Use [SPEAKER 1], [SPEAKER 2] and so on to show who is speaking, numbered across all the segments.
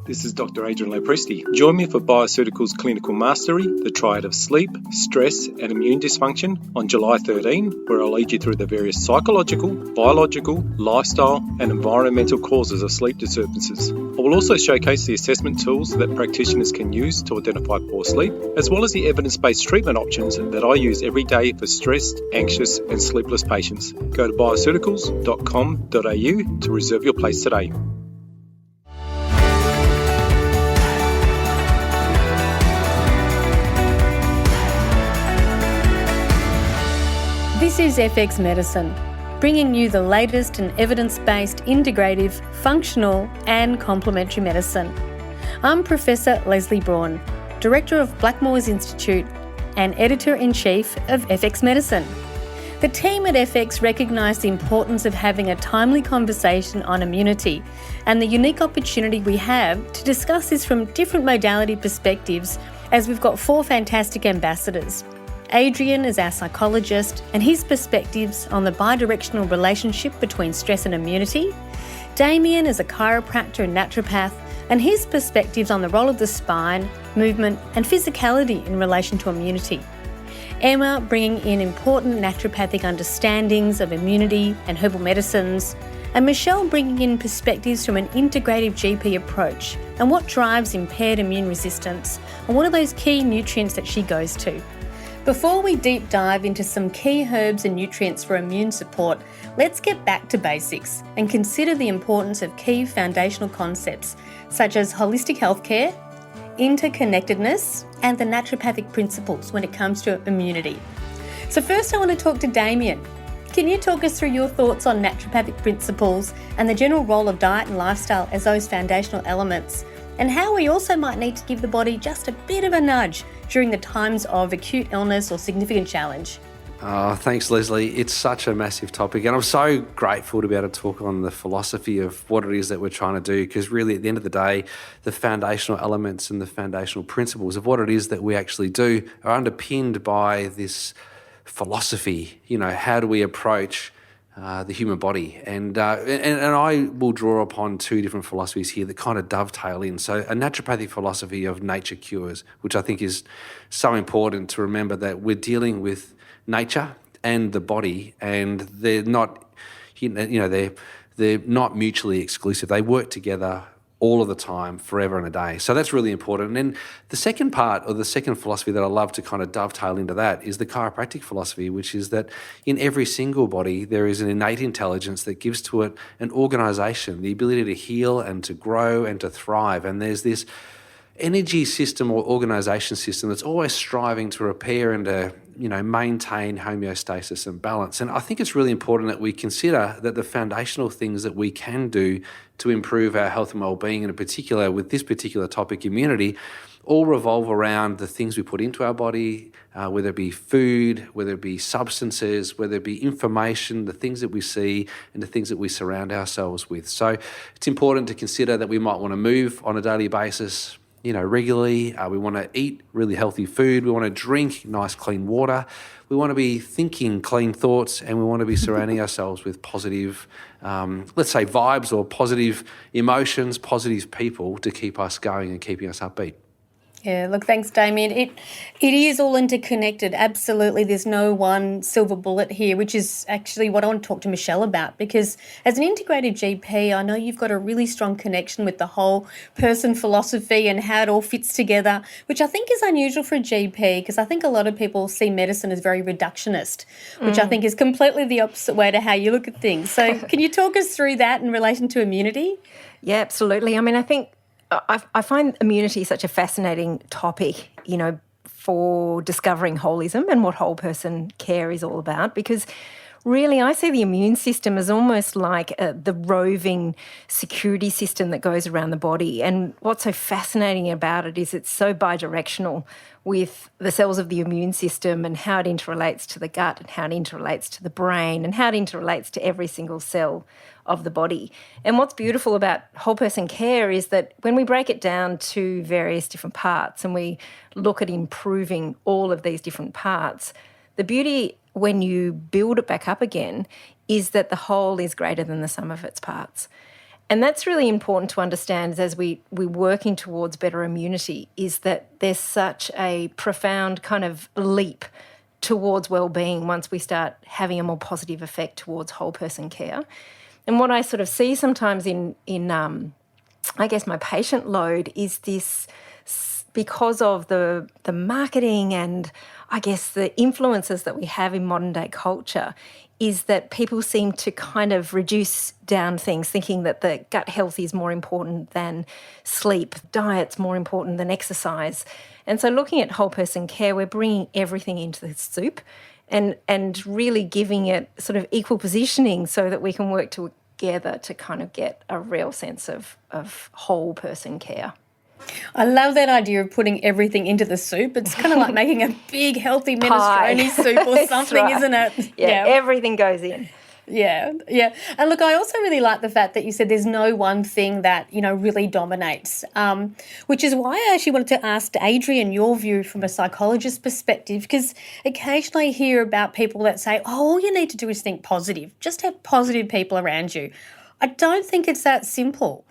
[SPEAKER 1] This is Dr. Adrian Lopresti. Join me for Bioceuticals Clinical Mastery, the triad of sleep, stress and immune dysfunction on July 13, where I'll lead you through the various psychological, biological, lifestyle and environmental causes of sleep disturbances. I will also showcase the assessment tools that practitioners can use to identify poor sleep, as well as the evidence-based treatment options that I use every day for stressed, anxious and sleepless patients. Go to bioceuticals.com.au to reserve your place today.
[SPEAKER 2] This is FX Medicine, bringing you the latest in evidence-based, integrative, functional and complementary medicine. I'm Professor Lesley Braun, Director of Blackmores Institute and Editor-in-Chief of FX Medicine. The team at FX recognise the importance of having a timely conversation on immunity and the unique opportunity we have to discuss this from different modality perspectives, as we've got 4 fantastic ambassadors. Adrian is our psychologist and his perspectives on the bidirectional relationship between stress and immunity. Damian is a chiropractor and naturopath and his perspectives on the role of the spine, movement and physicality in relation to immunity. Emma bringing in important naturopathic understandings of immunity and herbal medicines, and Michelle bringing in perspectives from an integrative GP approach and what drives impaired immune resistance and what are those key nutrients that she goes to. Before we deep dive into some key herbs and nutrients for immune support, let's get back to basics and consider the importance of key foundational concepts such as holistic healthcare, interconnectedness, and the naturopathic principles when it comes to immunity. So first I want to talk to Damian. Can you talk us through your thoughts on naturopathic principles and the general role of diet and lifestyle as those foundational elements, and how we also might need to give the body just a bit of a nudge during the times of acute illness or significant challenge?
[SPEAKER 3] Thanks, Lesley. It's such a massive topic, and I'm so grateful to be able to talk on the philosophy of what it is that we're trying to do, because really at the end of the day, the foundational elements and the foundational principles of what it is that we actually do are underpinned by this philosophy. You know, how do we approach the human body? And I will draw upon 2 different philosophies here that kind of dovetail in. So a naturopathic philosophy of nature cures, which I think is so important to remember that we're dealing with nature and the body, and they're not, they're not mutually exclusive. They work together all of the time, forever and a day. So that's really important. And then the second part, or the second philosophy that I love to kind of dovetail into that, is the chiropractic philosophy, which is that in every single body, there is an innate intelligence that gives to it an organisation, the ability to heal and to grow and to thrive. And there's this energy system or organisation system that's always striving to repair and to, maintain homeostasis and balance. And I think it's really important that we consider that the foundational things that we can do to improve our health and well-being, and in particular with this particular topic, immunity, all revolve around the things we put into our body, whether it be food, whether it be substances, whether it be information, the things that we see and the things that we surround ourselves with. So it's important to consider that we might want to move on a daily basis, regularly. We want to eat really healthy food. We want to drink nice, clean water. We want to be thinking clean thoughts, and we want to be surrounding ourselves with positive, let's say, vibes or positive emotions, positive people to keep us going and keeping us upbeat.
[SPEAKER 2] Yeah, look, thanks, Damian. It is all interconnected, absolutely. There's no one silver bullet here, which is actually what I want to talk to Michelle about, because as an integrated GP, I know you've got a really strong connection with the whole person philosophy and how it all fits together, which I think is unusual for a GP, because I think a lot of people see medicine as very reductionist, which I think is completely the opposite way to how you look at things. So can you talk us through that in relation to immunity?
[SPEAKER 4] Yeah, absolutely. I mean, I think I find immunity such a fascinating topic, for discovering holism and what whole person care is all about, because really I see the immune system as almost like the roving security system that goes around the body. And what's so fascinating about it is it's so bidirectional with the cells of the immune system and how it interrelates to the gut and how it interrelates to the brain and how it interrelates to every single cell of the body. And what's beautiful about whole person care is that when we break it down to various different parts and we look at improving all of these different parts, the beauty when you build it back up again is that the whole is greater than the sum of its parts. And that's really important to understand as we're working towards better immunity, is that there's such a profound kind of leap towards well-being once we start having a more positive effect towards whole person care. And what I sort of see sometimes in I guess my patient load is this, because of the marketing and I guess the influences that we have in modern day culture, is that people seem to kind of reduce down things, thinking that the gut health is more important than sleep, diet's more important than exercise. And so looking at whole person care, we're bringing everything into the soup and really giving it sort of equal positioning so that we can work together to kind of get a real sense of whole person care.
[SPEAKER 2] I love that idea of putting everything into the soup. It's kind of like making a big, healthy minestrone soup or something, right, isn't it?
[SPEAKER 4] Yeah, everything goes in.
[SPEAKER 2] Yeah. And look, I also really like the fact that you said there's no one thing that, really dominates, which is why I actually wanted to ask Adrian your view from a psychologist's perspective, because occasionally I hear about people that say, all you need to do is think positive. Just have positive people around you. I don't think it's that simple.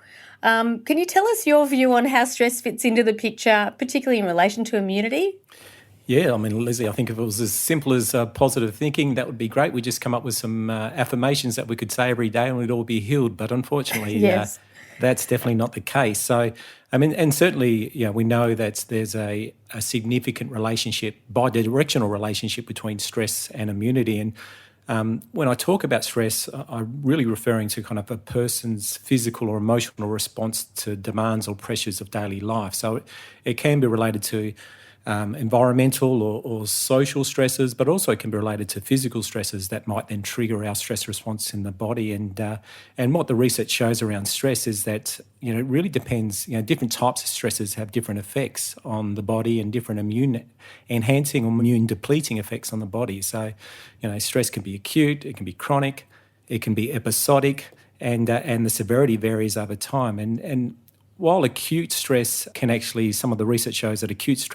[SPEAKER 2] Can you tell us your view on how stress fits into the picture, particularly in relation to immunity?
[SPEAKER 1] Yeah, I mean, Leslie, I think if it was as simple as positive thinking, that would be great. We just come up with some affirmations that we could say every day and we'd all be healed. But unfortunately,
[SPEAKER 2] yes,
[SPEAKER 1] that's definitely not the case. So, I mean, and certainly, we know that there's a significant relationship, bidirectional relationship between stress and immunity. And when I talk about stress, I'm really referring to kind of a person's physical or emotional response to demands or pressures of daily life. So it can be related to environmental or social stresses, but also it can be related to physical stresses that might then trigger our stress response in the body. And what the research shows around stress is that it really depends. Different types of stresses have different effects on the body and different immune enhancing or immune depleting effects on the body. So, stress can be acute, it can be chronic, it can be episodic, and the severity varies over time. And while acute stress can actually, some of the research shows that acute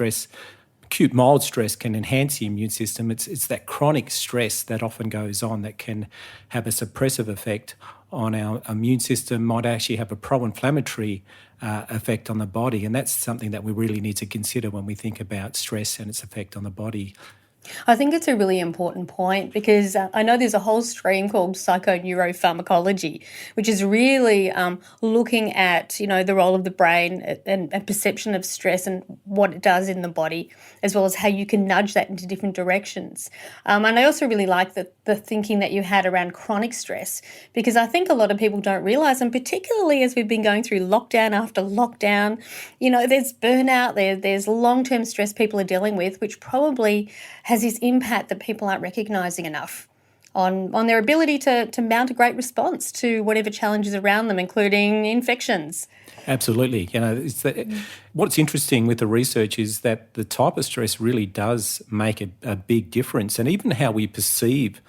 [SPEAKER 1] mild stress can enhance the immune system, it's that chronic stress that often goes on that can have a suppressive effect on our immune system, might actually have a pro-inflammatory effect on the body. And that's something that we really need to consider when we think about stress and its effect on the body.
[SPEAKER 2] I think it's a really important point because I know there's a whole stream called psychoneuropharmacology, which is really looking at, the role of the brain and perception of stress and what it does in the body, as well as how you can nudge that into different directions. And I also really like the thinking that you had around chronic stress, because I think a lot of people don't realise, and particularly as we've been going through lockdown after lockdown, there's burnout, there's long-term stress people are dealing with, which probably has this impact that people aren't recognising enough on their ability to mount a great response to whatever challenges around them, including infections.
[SPEAKER 1] Absolutely. What's interesting with the research is that the type of stress really does make a big difference, and even how we perceive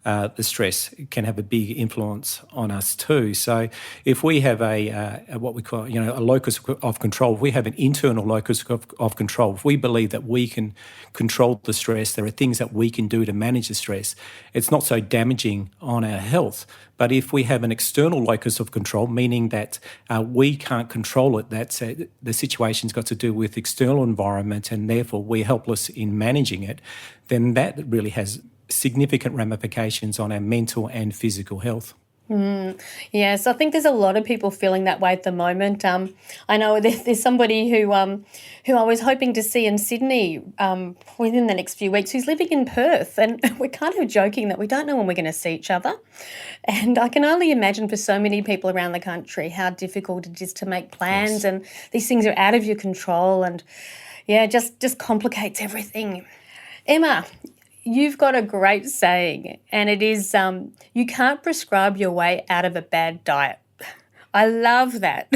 [SPEAKER 1] the stress can have a big influence on us too. So if we have a what we call, a locus of control, if we have an internal locus of control, if we believe that we can control the stress, there are things that we can do to manage the stress, it's not so damaging on our health. But if we have an external locus of control, meaning that we can't control it, that's the situation's got to do with external environment and therefore we're helpless in managing it, then that really has significant ramifications on our mental and physical health.
[SPEAKER 2] Yes, I think there's a lot of people feeling that way at the moment. I know there's somebody who I was hoping to see in Sydney within the next few weeks who's living in Perth, and we're kind of joking that we don't know when we're going to see each other. And I can only imagine for so many people around the country how difficult it is to make plans. Yes. And these things are out of your control, and just complicates everything. Emma, you've got a great saying, and it is, you can't prescribe your way out of a bad diet. I love that.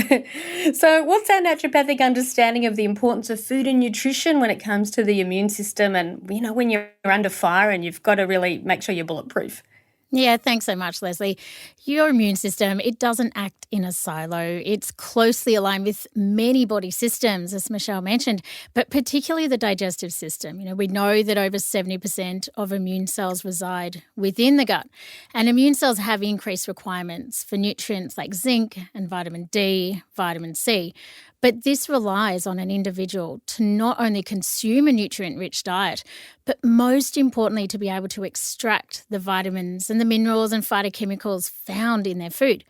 [SPEAKER 2] So what's our naturopathic understanding of the importance of food and nutrition when it comes to the immune system and, when you're under fire and you've got to really make sure you're bulletproof?
[SPEAKER 5] Yeah, thanks so much, Lesley. Your immune system, it doesn't act in a silo. It's closely aligned with many body systems, as Michelle mentioned, but particularly the digestive system. We know that over 70% of immune cells reside within the gut, and immune cells have increased requirements for nutrients like zinc and vitamin D, vitamin C. But this relies on an individual to not only consume a nutrient-rich diet, but most importantly, to be able to extract the vitamins and the minerals and phytochemicals found in their food.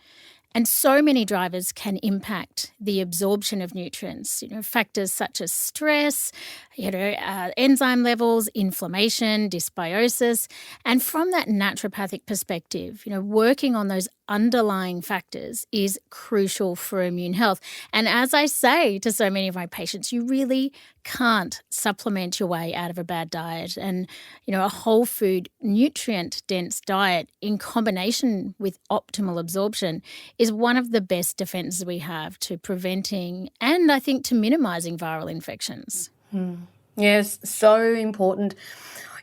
[SPEAKER 5] And so many drivers can impact the absorption of nutrients, factors such as stress, enzyme levels, inflammation, dysbiosis. And from that naturopathic perspective, working on those underlying factors is crucial for immune health. And as I say to so many of my patients, you really can't supplement your way out of a bad diet. And, a whole food, nutrient-dense diet in combination with optimal absorption is one of the best defenses we have to preventing and I think to minimising viral infections.
[SPEAKER 2] Yes, so important.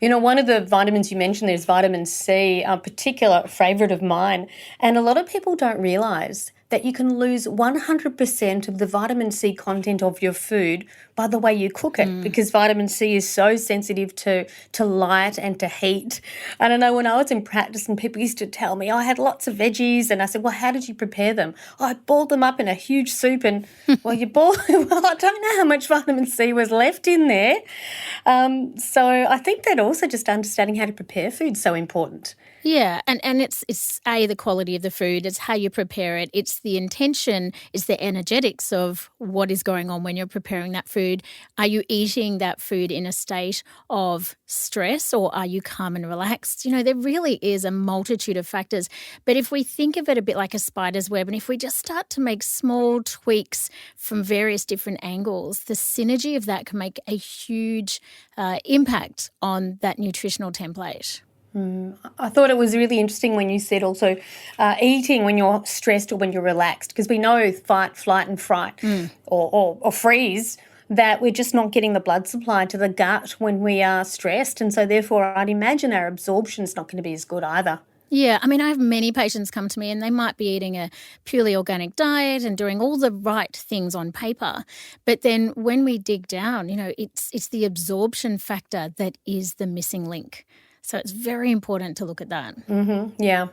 [SPEAKER 2] One of the vitamins you mentioned there is vitamin C, a particular favourite of mine. And a lot of people don't realise that you can lose 100% of the vitamin C content of your food by the way you cook it, because vitamin C is so sensitive to light and to heat. And I know when I was in practice and people used to tell me, I had lots of veggies, and I said, well, how did you prepare them? Oh, I boiled them up in a huge soup, and well, I don't know how much vitamin C was left in there. So I think that also just understanding how to prepare food is so important.
[SPEAKER 5] Yeah, and it's the quality of the food, it's how you prepare it, it's the intention, it's the energetics of what is going on when you're preparing that food. Are you eating that food in a state of stress, or are you calm and relaxed? There really is a multitude of factors. But if we think of it a bit like a spider's web, and if we just start to make small tweaks from various different angles, the synergy of that can make a huge impact on that nutritional template.
[SPEAKER 2] I thought it was really interesting when you said also eating when you're stressed or when you're relaxed, because we know fight, flight and fright or freeze, that we're just not getting the blood supply to the gut when we are stressed, and so therefore I'd imagine our absorption's not going to be as good either.
[SPEAKER 5] Yeah, I have many patients come to me and they might be eating a purely organic diet and doing all the right things on paper. But then when we dig down, it's the absorption factor that is the missing link. So it's very important to look at that.
[SPEAKER 2] Yeah.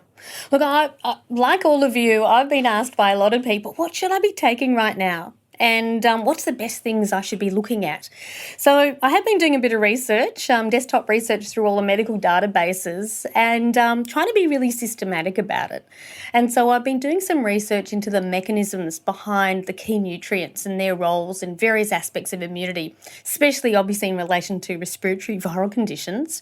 [SPEAKER 2] Look, I like all of you, I've been asked by a lot of people, what should I be taking right now? And what's the best things I should be looking at? So I have been doing a bit of research, desktop research through all the medical databases, and trying to be really systematic about it. And so I've been doing some research into the mechanisms behind the key nutrients and their roles in various aspects of immunity, especially obviously in relation to respiratory viral conditions.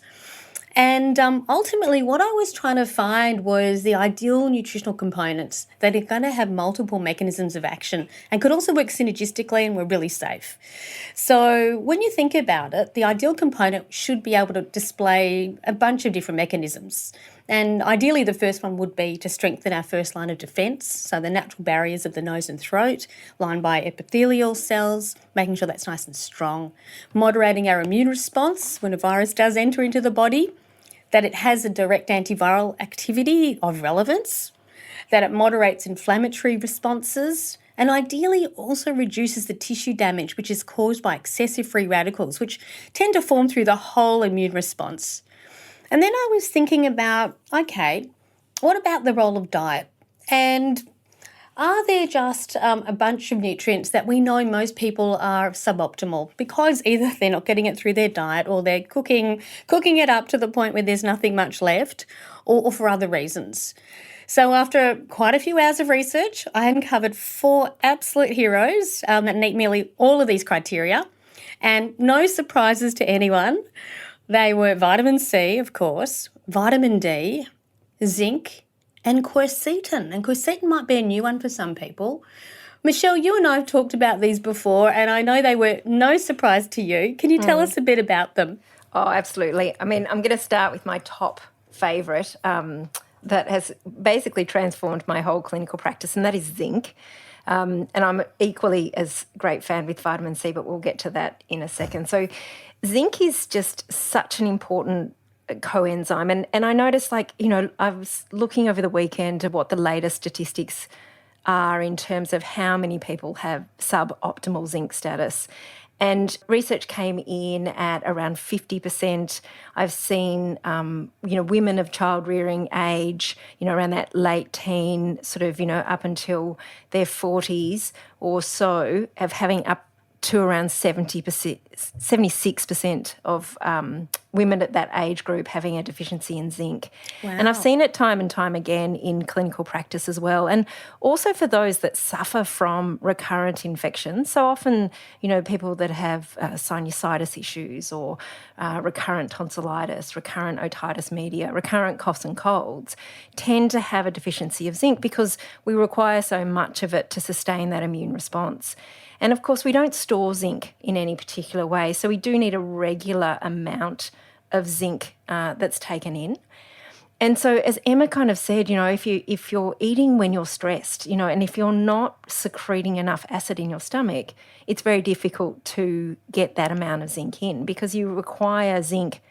[SPEAKER 2] And ultimately what I was trying to find was the ideal nutritional components that are going to have multiple mechanisms of action and could also work synergistically and were really safe. So when you think about it, the ideal component should be able to display a bunch of different mechanisms. And ideally the first one would be to strengthen our first line of defence, so the natural barriers of the nose and throat, lined by epithelial cells, making sure that's nice and strong, moderating our immune response when a virus does enter into the body, that it has a direct antiviral activity of relevance, that it moderates inflammatory responses, and ideally also reduces the tissue damage which is caused by excessive free radicals, which tend to form through the whole immune response. And then I was thinking about, okay, what about the role of diet? And are there just a bunch of nutrients that we know most people are suboptimal because either they're not getting it through their diet or they're cooking it up to the point where there's nothing much left, or for other reasons? So after quite a few hours of research, I uncovered 4 absolute heroes that meet nearly all of these criteria, and no surprises to anyone. They were vitamin C, of course, vitamin D, zinc, and quercetin. And quercetin might be a new one for some people. Michelle, you and I have talked about these before, and I know they were no surprise to you. Can you tell us a bit about them?
[SPEAKER 4] Oh, absolutely. I'm going to start with my top favourite that has basically transformed my whole clinical practice, and that is zinc. And I'm equally as great fan with vitamin C, but we'll get to that in a second. So zinc is just such an important coenzyme. And I noticed, like, you know, I was looking over the weekend at what the latest statistics are in terms of how many people have suboptimal zinc status. And research came in at around 50%. I've seen, women of child-rearing age, around that late teen, sort of, up until their 40s or so, of having up to around 76% of women at that age group having a deficiency in zinc.
[SPEAKER 2] Wow.
[SPEAKER 4] And I've seen it time and time again in clinical practice as well. And also for those that suffer from recurrent infections. So often, people that have sinusitis issues or recurrent tonsillitis, recurrent otitis media, recurrent coughs and colds tend to have a deficiency of zinc because we require so much of it to sustain that immune response. And of course, we don't store zinc in any particular way, so we do need a regular amount of zinc that's taken in. And so, as Emma kind of said, if you're eating when you're stressed, and if you're not secreting enough acid in your stomach, it's very difficult to get that amount of zinc in because you require zinc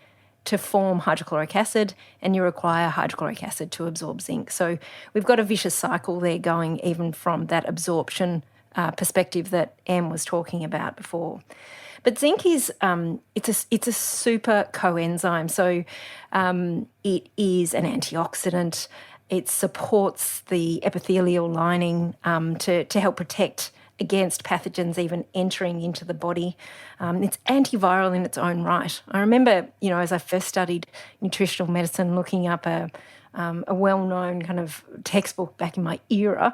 [SPEAKER 4] to form hydrochloric acid and you require hydrochloric acid to absorb zinc. So we've got a vicious cycle there going even from that absorption perspective that Em was talking about before. But zinc is it's a super coenzyme. So it is an antioxidant. It supports the epithelial lining to help protect against pathogens even entering into the body. It's antiviral in its own right. I remember, as I first studied nutritional medicine, looking up a well-known kind of textbook back in my era,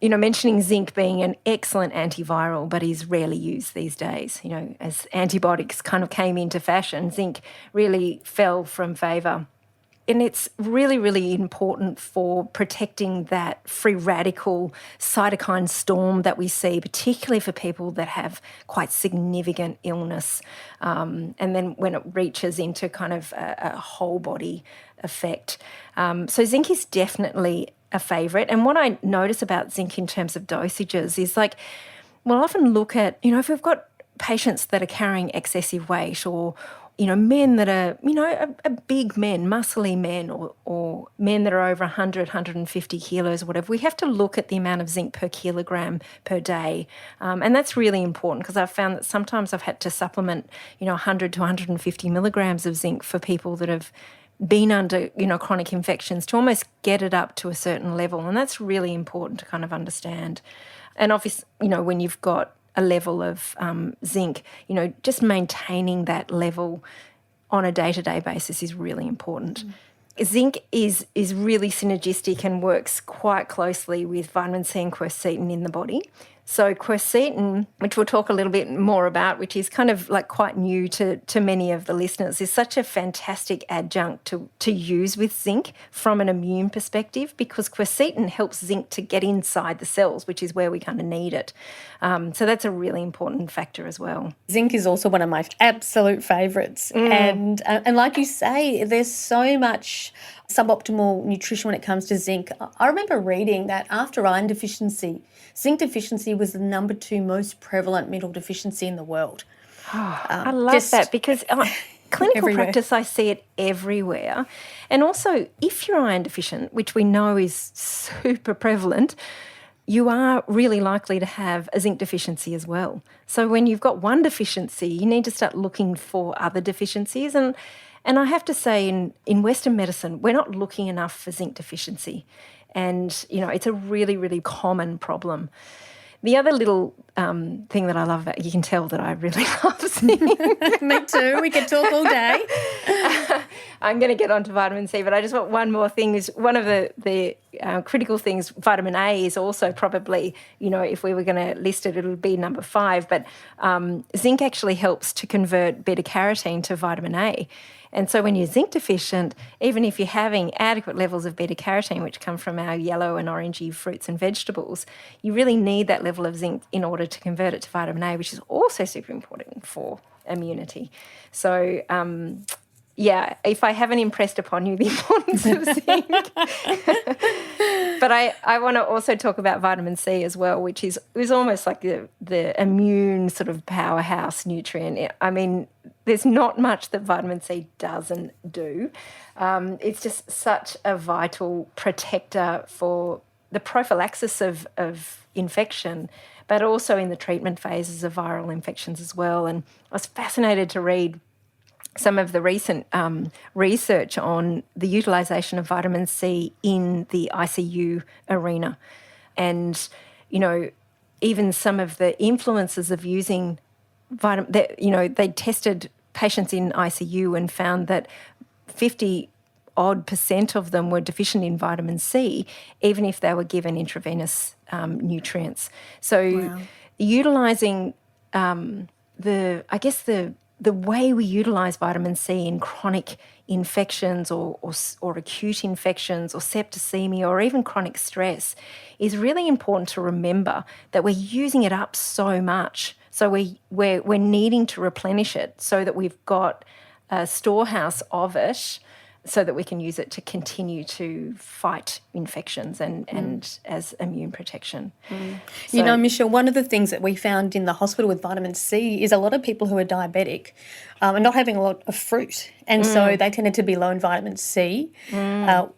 [SPEAKER 4] mentioning zinc being an excellent antiviral, but is rarely used these days. As antibiotics kind of came into fashion, zinc really fell from favour. And it's really, really important for protecting that free radical cytokine storm that we see, particularly for people that have quite significant illness. And then when it reaches into kind of a whole body effect. So zinc is definitely a favourite. And what I notice about zinc in terms of dosages is, like, we'll often look at, if we've got patients that are carrying excessive weight or, men that are, big men, muscly men or men that are over 100, 150 kilos or whatever, we have to look at the amount of zinc per kilogram per day. And that's really important because I've found that sometimes I've had to supplement, 100 to 150 milligrams of zinc for people that have been under, chronic infections to almost get it up to a certain level. And that's really important to kind of understand. And obviously, when you've got a level of zinc, just maintaining that level on a day-to-day basis is really important. Zinc is really synergistic and works quite closely with vitamin C and quercetin in the body. So quercetin, which we'll talk a little bit more about, which is kind of like quite new to many of the listeners, is such a fantastic adjunct to use with zinc from an immune perspective because quercetin helps zinc to get inside the cells, which is where we kind of need it. So that's a really important factor as well.
[SPEAKER 2] Zinc is also one of my absolute favourites. And like you say, there's so much suboptimal nutrition when it comes to zinc. I remember reading that after iron deficiency, zinc deficiency was the number 2 most prevalent mental deficiency in the world.
[SPEAKER 4] I love that because clinical practice, I see it everywhere. And also, if you're iron deficient, which we know is super prevalent, you are really likely to have a zinc deficiency as well. So when you've got one deficiency, you need to start looking for other deficiencies. And I have to say, in Western medicine, we're not looking enough for zinc deficiency. And, it's a really, really common problem. The other little thing that I love about, you can tell that I really love zinc.
[SPEAKER 2] Me too. We could talk all day.
[SPEAKER 4] I'm going to get onto vitamin C, but I just want one more thing. Is one of the critical things, vitamin A is also probably, if we were going to list it, it would be number 5. But zinc actually helps to convert beta-carotene to vitamin A. And so when you're zinc deficient, even if you're having adequate levels of beta-carotene, which come from our yellow and orangey fruits and vegetables, you really need that level of zinc in order to convert it to vitamin A, which is also super important for immunity. So, if I haven't impressed upon you the importance of zinc, But I want to also talk about vitamin C as well, which is almost like the immune sort of powerhouse nutrient. I mean, there's not much that vitamin C doesn't do. It's just such a vital protector for the prophylaxis of infection, but also in the treatment phases of viral infections as well. And I was fascinated to read some of the recent research on the utilisation of vitamin C in the ICU arena. And, even some of the influences of using vitamin, they tested patients in ICU and found that 50% of them were deficient in vitamin C, even if they were given intravenous nutrients. So utilising the way we utilise vitamin C in chronic infections or acute infections or septicemia or even chronic stress is really important to remember that we're using it up so much. So we're needing to replenish it so that we've got a storehouse of it so that we can use it to continue to fight infections and as immune protection.
[SPEAKER 2] So, Michelle, one of the things that we found in the hospital with vitamin C is a lot of people who are diabetic are not having a lot of fruit, and so they tended to be low in vitamin C.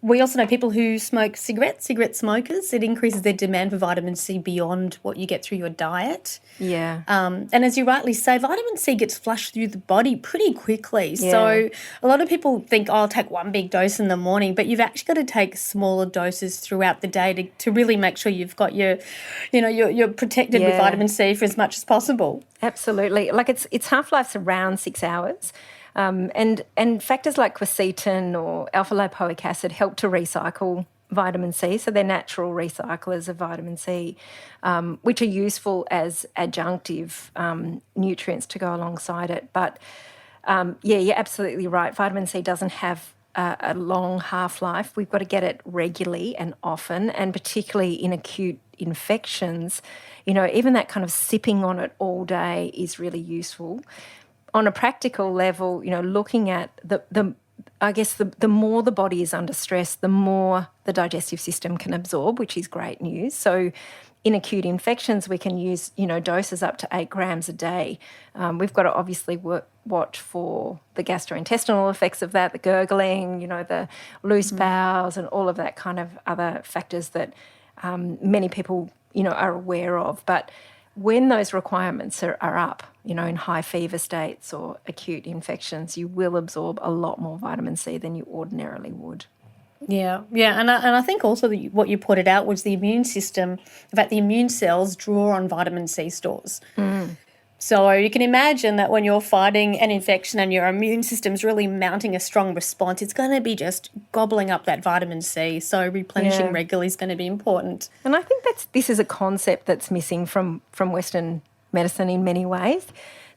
[SPEAKER 2] We also know people who smoke cigarette smokers, it increases their demand for vitamin C beyond what you get through your diet.
[SPEAKER 4] Yeah.
[SPEAKER 2] And as you rightly say, vitamin C gets flushed through the body pretty quickly. Yeah. So a lot of people think, I'll take one big dose in the morning, but you've actually got to take smaller doses throughout the day to really make sure you've got you're protected with vitamin C for as much as possible.
[SPEAKER 4] Absolutely. Like its half-life's around 6 hours. And factors like quercetin or alpha-lipoic acid help to recycle vitamin C, so they're natural recyclers of vitamin C, which are useful as adjunctive nutrients to go alongside it. But, you're absolutely right. Vitamin C doesn't have a long half-life. We've got to get it regularly and often, and particularly in acute infections, even that kind of sipping on it all day is really useful. On a practical level, looking at the more the body is under stress, the more the digestive system can absorb, which is great news. So in acute infections, we can use, doses up to 8 grams a day. We've got to obviously watch for the gastrointestinal effects of that, the gurgling, the loose bowels and all of that kind of other factors that many people, are aware of. But when those requirements are up, in high fever states or acute infections, you will absorb a lot more vitamin C than you ordinarily would.
[SPEAKER 2] Yeah, and I think also what you pointed out was the immune system. In fact, the immune cells draw on vitamin C stores. So you can imagine that when you're fighting an infection and your immune system's really mounting a strong response, it's going to be just gobbling up that vitamin C. So replenishing regularly is going to be important.
[SPEAKER 4] And I think this is a concept that's missing from Western medicine in many ways.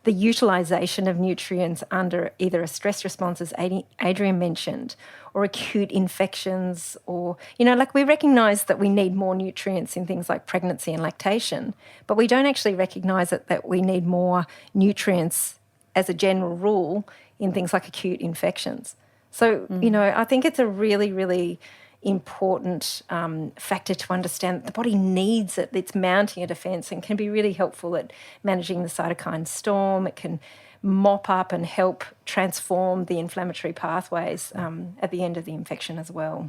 [SPEAKER 4] The utilisation of nutrients under either a stress response, as Adrian mentioned, or acute infections, or, we recognise that we need more nutrients in things like pregnancy and lactation, but we don't actually recognise that we need more nutrients as a general rule in things like acute infections. So, I think it's a really, really important factor to understand that the body needs it. It's mounting a defence and can be really helpful at managing the cytokine storm. It can mop up and help transform the inflammatory pathways at the end of the infection as well.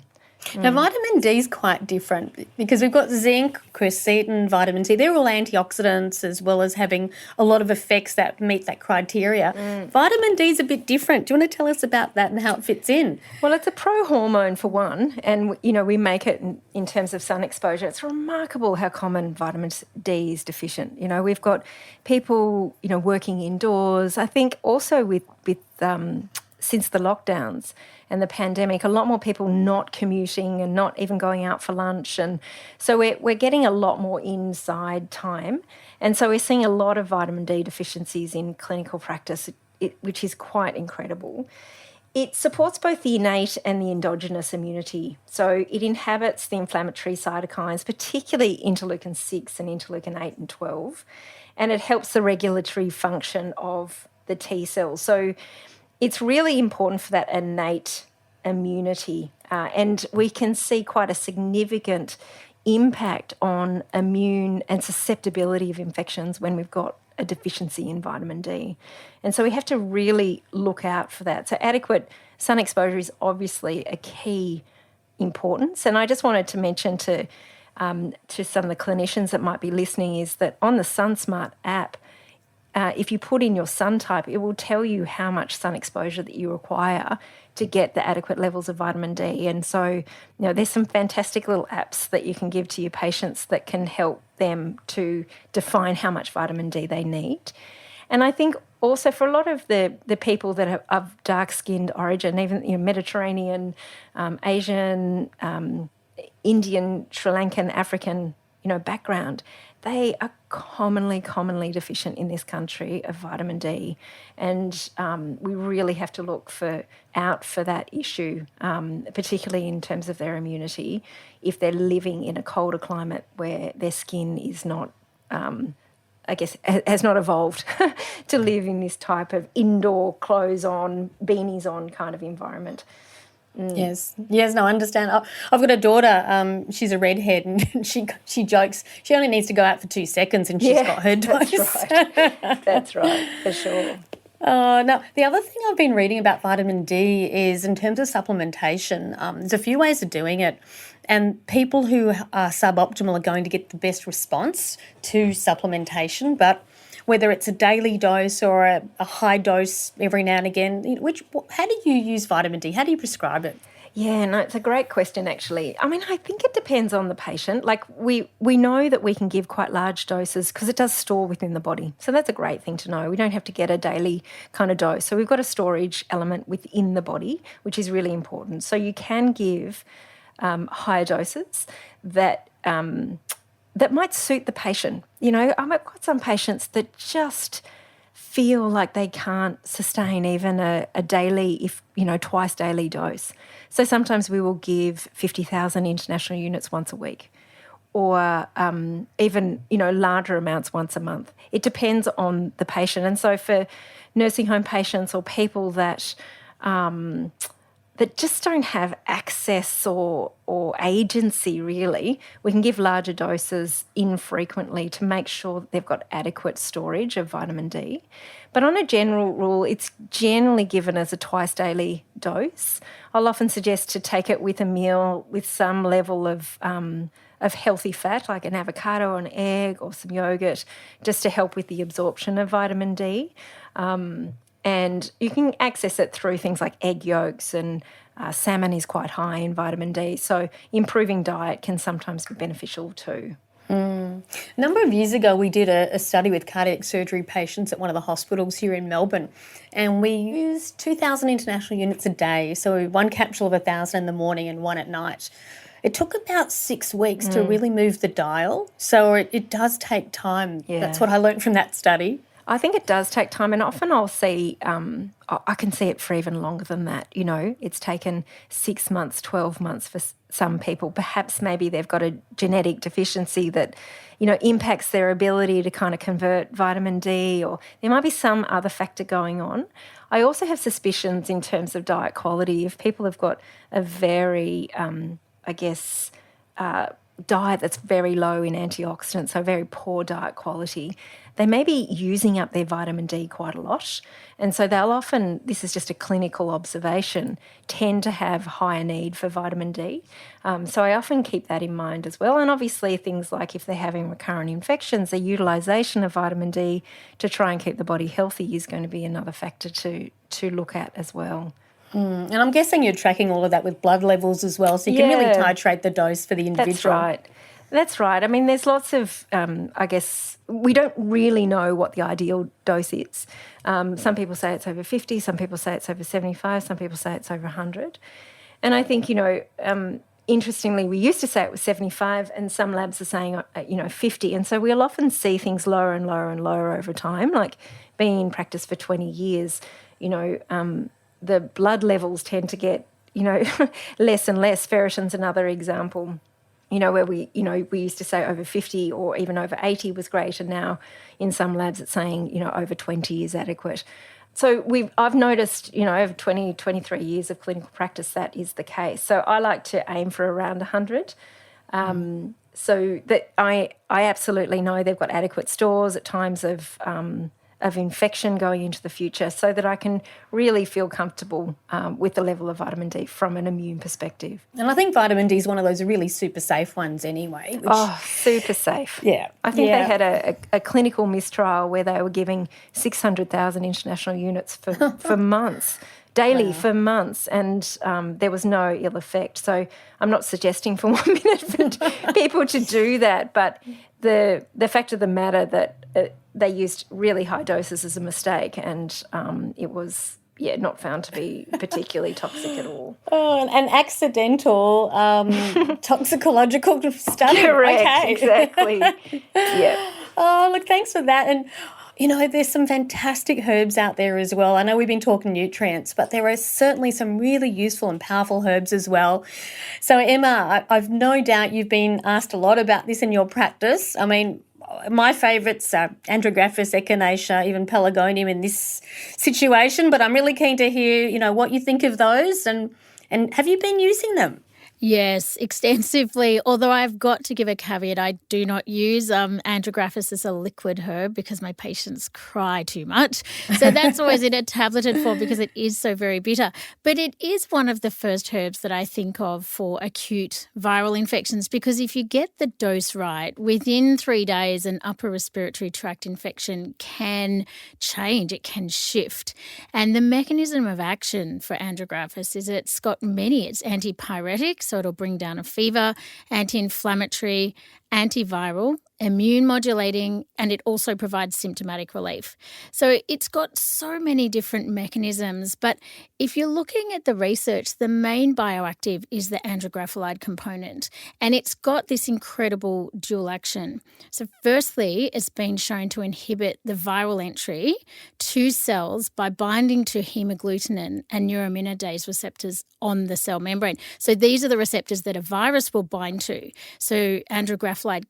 [SPEAKER 2] Now, vitamin D is quite different because we've got zinc, quercetin, vitamin C. They're all antioxidants as well as having a lot of effects that meet that criteria. Vitamin D is a bit different. Do you want to tell us about that and how it fits in?
[SPEAKER 4] Well, it's a pro-hormone for one, and, we make it in terms of sun exposure. It's remarkable how common vitamin D is deficient. We've got people, working indoors. I think also with since the lockdowns and the pandemic, a lot more people not commuting and not even going out for lunch. And so we're getting a lot more inside time. And so we're seeing a lot of vitamin D deficiencies in clinical practice, which is quite incredible. It supports both the innate and the endogenous immunity. So it inhabits the inflammatory cytokines, particularly interleukin-6 and interleukin-8 and 12, and it helps the regulatory function of the T cells. So it's really important for that innate immunity. And we can see quite a significant impact on immune and susceptibility of infections when we've got a deficiency in vitamin D. And so we have to really look out for that. So adequate sun exposure is obviously a key importance. And I just wanted to mention to some of the clinicians that might be listening is that on the SunSmart app, if you put in your sun type, it will tell you how much sun exposure that you require to get the adequate levels of vitamin D. And so, there's some fantastic little apps that you can give to your patients that can help them to define how much vitamin D they need. And I think also for a lot of the people that are of dark-skinned origin, even Mediterranean, Asian, Indian, Sri Lankan, African, background, they are commonly deficient in this country of vitamin D. And we really have to look out for that issue, particularly in terms of their immunity, if they're living in a colder climate where their skin is not, has not evolved to live in this type of indoor clothes on, beanies on kind of environment.
[SPEAKER 2] Yes, no, I understand. I've got a daughter, she's a redhead, and she jokes she only needs to go out for 2 seconds and she's got her dose.
[SPEAKER 4] That's right. That's right, for sure.
[SPEAKER 2] Now, the other thing I've been reading about vitamin D is in terms of supplementation, there's a few ways of doing it, and people who are suboptimal are going to get the best response to supplementation, but whether it's a daily dose or a high dose every now and again, how do you use vitamin D? How do you prescribe it?
[SPEAKER 4] Yeah, no, it's a great question, actually. I mean, I think it depends on the patient. Like, we know that we can give quite large doses because it does store within the body. So that's a great thing to know. We don't have to get a daily kind of dose. So we've got a storage element within the body, which is really important. So you can give higher doses that might suit the patient. I've got some patients that just feel like they can't sustain even a daily, twice daily dose. So sometimes we will give 50,000 international units once a week, or even, larger amounts once a month. It depends on the patient. And so for nursing home patients or people that just don't have access or agency, really, we can give larger doses infrequently to make sure that they've got adequate storage of vitamin D. But on a general rule, it's generally given as a twice daily dose. I'll often suggest to take it with a meal with some level of healthy fat, like an avocado or an egg or some yogurt, just to help with the absorption of vitamin D. And you can access it through things like egg yolks, and salmon is quite high in vitamin D. So improving diet can sometimes be beneficial too.
[SPEAKER 2] A number of years ago, we did a study with cardiac surgery patients at one of the hospitals here in Melbourne, and we used 2,000 international units a day. So one capsule of 1,000 in the morning and one at night. It took about 6 weeks to really move the dial. So it does take time. Yeah. That's what I learned from that study.
[SPEAKER 4] I think it does take time, and often I'll see, I can see it for even longer than that. It's taken 6 months, 12 months for some people. Perhaps maybe they've got a genetic deficiency that, impacts their ability to kind of convert vitamin D, or there might be some other factor going on. I also have suspicions in terms of diet quality. If people have got a very, diet that's very low in antioxidants, so very poor diet quality, they may be using up their vitamin D quite a lot. And so they'll often, this is just a clinical observation, tend to have higher need for vitamin D. So I often keep that in mind as well. And obviously things like if they're having recurrent infections, the utilisation of vitamin D to try and keep the body healthy is going to be another factor to look at as well.
[SPEAKER 2] And I'm guessing you're tracking all of that with blood levels as well, so you can really titrate the dose for the individual.
[SPEAKER 4] That's right. I mean, there's lots of, we don't really know what the ideal dose is. Some people say it's over 50, some people say it's over 75, some people say it's over 100. And I think, interestingly, we used to say it was 75, and some labs are saying, 50. And so we'll often see things lower and lower and lower over time. Like being in practice for 20 years, the blood levels tend to get, less and less. Ferritin's another example, where we used to say over 50 or even over 80 was great. And now in some labs it's saying, over 20 is adequate. So I've noticed, over 20, 23 years of clinical practice, that is the case. So I like to aim for around 100. So that I absolutely know they've got adequate stores at times of infection going into the future, so that I can really feel comfortable with the level of vitamin D from an immune perspective.
[SPEAKER 2] And I think vitamin D is one of those really super safe ones anyway.
[SPEAKER 4] Super safe.
[SPEAKER 2] Yeah.
[SPEAKER 4] I think they had a clinical mistrial where they were giving 600,000 international units for months. Daily for months, and there was no ill effect. So I'm not suggesting for 1 minute for people to do that, but the fact of the matter that they used really high doses is a mistake, and it was not found to be particularly toxic at all.
[SPEAKER 2] Oh, an accidental toxicological study.
[SPEAKER 4] Correct,
[SPEAKER 2] okay.
[SPEAKER 4] Exactly. Yeah.
[SPEAKER 2] Oh, look, thanks for that. And there's some fantastic herbs out there as well. I know we've been talking nutrients, but there are certainly some really useful and powerful herbs as well. So, Emma, I've no doubt you've been asked a lot about this in your practice. I mean, my favourites are Andrographis, Echinacea, even Pelargonium in this situation, but I'm really keen to hear, what you think of those and have you been using them?
[SPEAKER 5] Yes, extensively. Although I've got to give a caveat, I do not use Andrographis as a liquid herb because my patients cry too much. So that's always in a tableted form because it is so very bitter. But it is one of the first herbs that I think of for acute viral infections, because if you get the dose right, within 3 days an upper respiratory tract infection can change, it can shift. And the mechanism of action for Andrographis is it's antipyretic, so it'll bring down a fever, anti-inflammatory, antiviral, immune modulating, and it also provides symptomatic relief. So it's got so many different mechanisms, but if you're looking at the research, the main bioactive is the andrographilide component, and it's got this incredible dual action. So firstly, it's been shown to inhibit the viral entry to cells by binding to hemagglutinin and neuraminidase receptors on the cell membrane. So these are the receptors that a virus will bind to. So andrographilide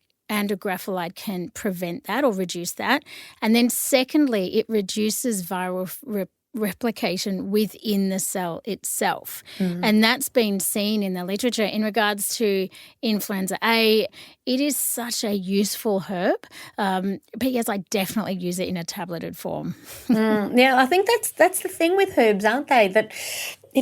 [SPEAKER 5] can prevent that or reduce that. And then secondly, it reduces viral replication within the cell itself. And that's been seen in the literature in regards to influenza A. It is such a useful herb. But yes, I definitely use it in a tableted form.
[SPEAKER 2] Yeah, I think that's the thing with herbs, aren't they? That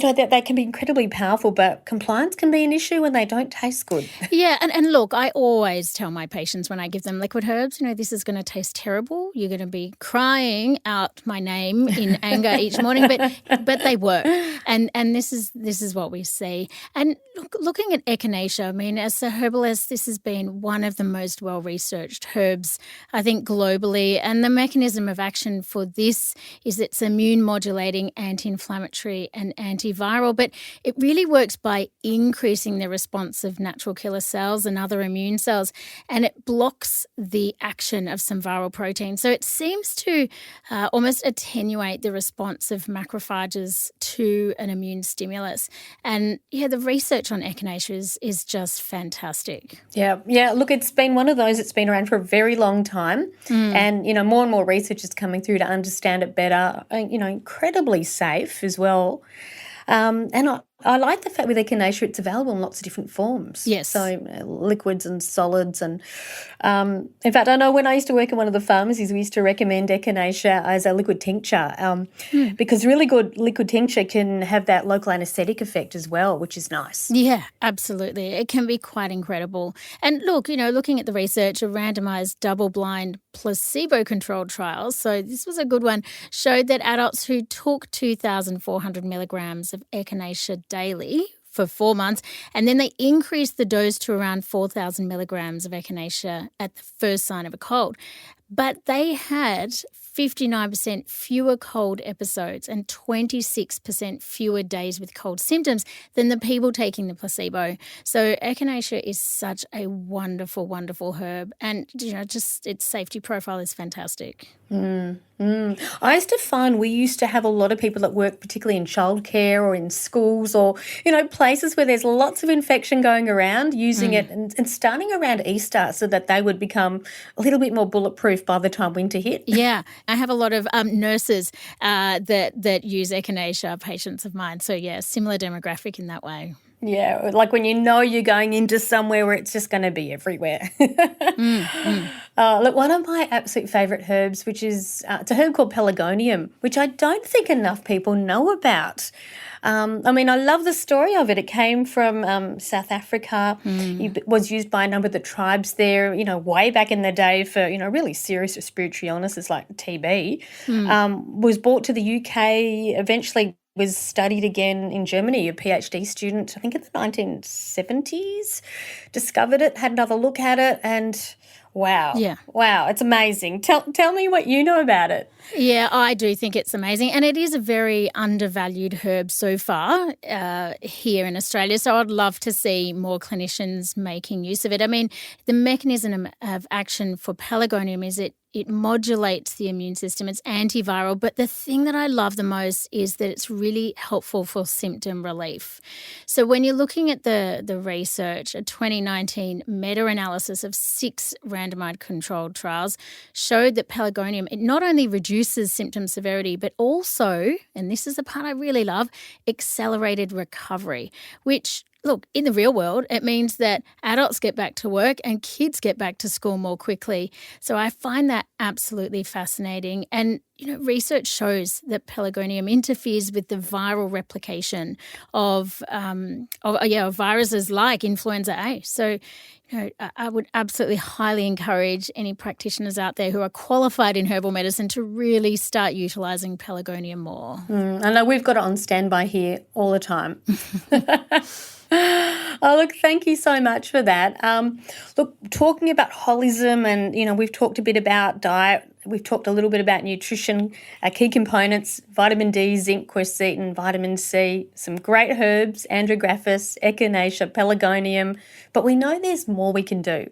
[SPEAKER 2] that they can be incredibly powerful, but compliance can be an issue when they don't taste good.
[SPEAKER 5] Yeah, and look, I always tell my patients when I give them liquid herbs, this is going to taste terrible. You're going to be crying out my name in anger each morning, but they work, and this is what we see. And looking at Echinacea, as a herbalist, this has been one of the most well-researched herbs, I think, globally. And the mechanism of action for this is it's immune modulating, anti-inflammatory, and antiviral, but it really works by increasing the response of natural killer cells and other immune cells, and it blocks the action of some viral proteins. So it seems to almost attenuate the response of macrophages to an immune stimulus. And the research on Echinacea is just fantastic.
[SPEAKER 2] Yeah. Look, it's been one of those that's been around for a very long time, and more and more research is coming through to understand it better. Incredibly safe as well. And I like the fact with Echinacea it's available in lots of different forms.
[SPEAKER 5] Yes.
[SPEAKER 2] So liquids and solids. And in fact, I know when I used to work in one of the pharmacies, we used to recommend Echinacea as a liquid tincture because really good liquid tincture can have that local anaesthetic effect as well, which is nice.
[SPEAKER 5] Yeah, absolutely. It can be quite incredible. And look, looking at the research, a randomised double-blind placebo-controlled trial, so this was a good one, showed that adults who took 2,400 milligrams of Echinacea daily for 4 months, and then they increased the dose to around 4,000 milligrams of Echinacea at the first sign of a cold. But they had 59% fewer cold episodes and 26% fewer days with cold symptoms than the people taking the placebo. So Echinacea is such a wonderful, wonderful herb, and just its safety profile is fantastic.
[SPEAKER 2] I used to find we used to have a lot of people that work particularly in childcare or in schools or, places where there's lots of infection going around, using it and starting around Easter so that they would become a little bit more bulletproof by the time winter hit.
[SPEAKER 5] Yeah, I have a lot of nurses that use Echinacea, patients of mine. So, yeah, similar demographic in that way.
[SPEAKER 2] Yeah, like when you're going into somewhere where it's just going to be everywhere. Look, one of my absolute favourite herbs, which is it's a herb called Pelargonium, which I don't think enough people know about. I love the story of it. It came from South Africa. It was used by a number of the tribes there, way back in the day for, really serious respiratory illnesses like TB. Was brought to the UK, eventually was studied again in Germany. A PhD student, I think in the 1970s, discovered it, had another look at it, and wow, it's amazing. Tell me what you know about it.
[SPEAKER 5] Yeah, I do think it's amazing, and it is a very undervalued herb so far here in Australia, so I'd love to see more clinicians making use of it. The mechanism of action for Pelargonium is it modulates the immune system. It's antiviral, but the thing that I love the most is that it's really helpful for symptom relief. So when you're looking at the research, a 2019 meta-analysis of 6 randomized controlled trials showed that Pelargonium, it not only reduces symptom severity, but also, and this is the part I really love, accelerated recovery, which, look, in the real world, it means that adults get back to work and kids get back to school more quickly. So I find that absolutely fascinating. And, research shows that Pelargonium interferes with the viral replication of viruses like influenza A. So, I would absolutely highly encourage any practitioners out there who are qualified in herbal medicine to really start utilising Pelargonium more.
[SPEAKER 2] I know we've got it on standby here all the time. Oh, look, thank you so much for that. Look, talking about holism and, we've talked a bit about diet. We've talked a little bit about nutrition, key components, vitamin D, zinc, quercetin, vitamin C, some great herbs, Andrographis, Echinacea, Pelargonium, but we know there's more we can do.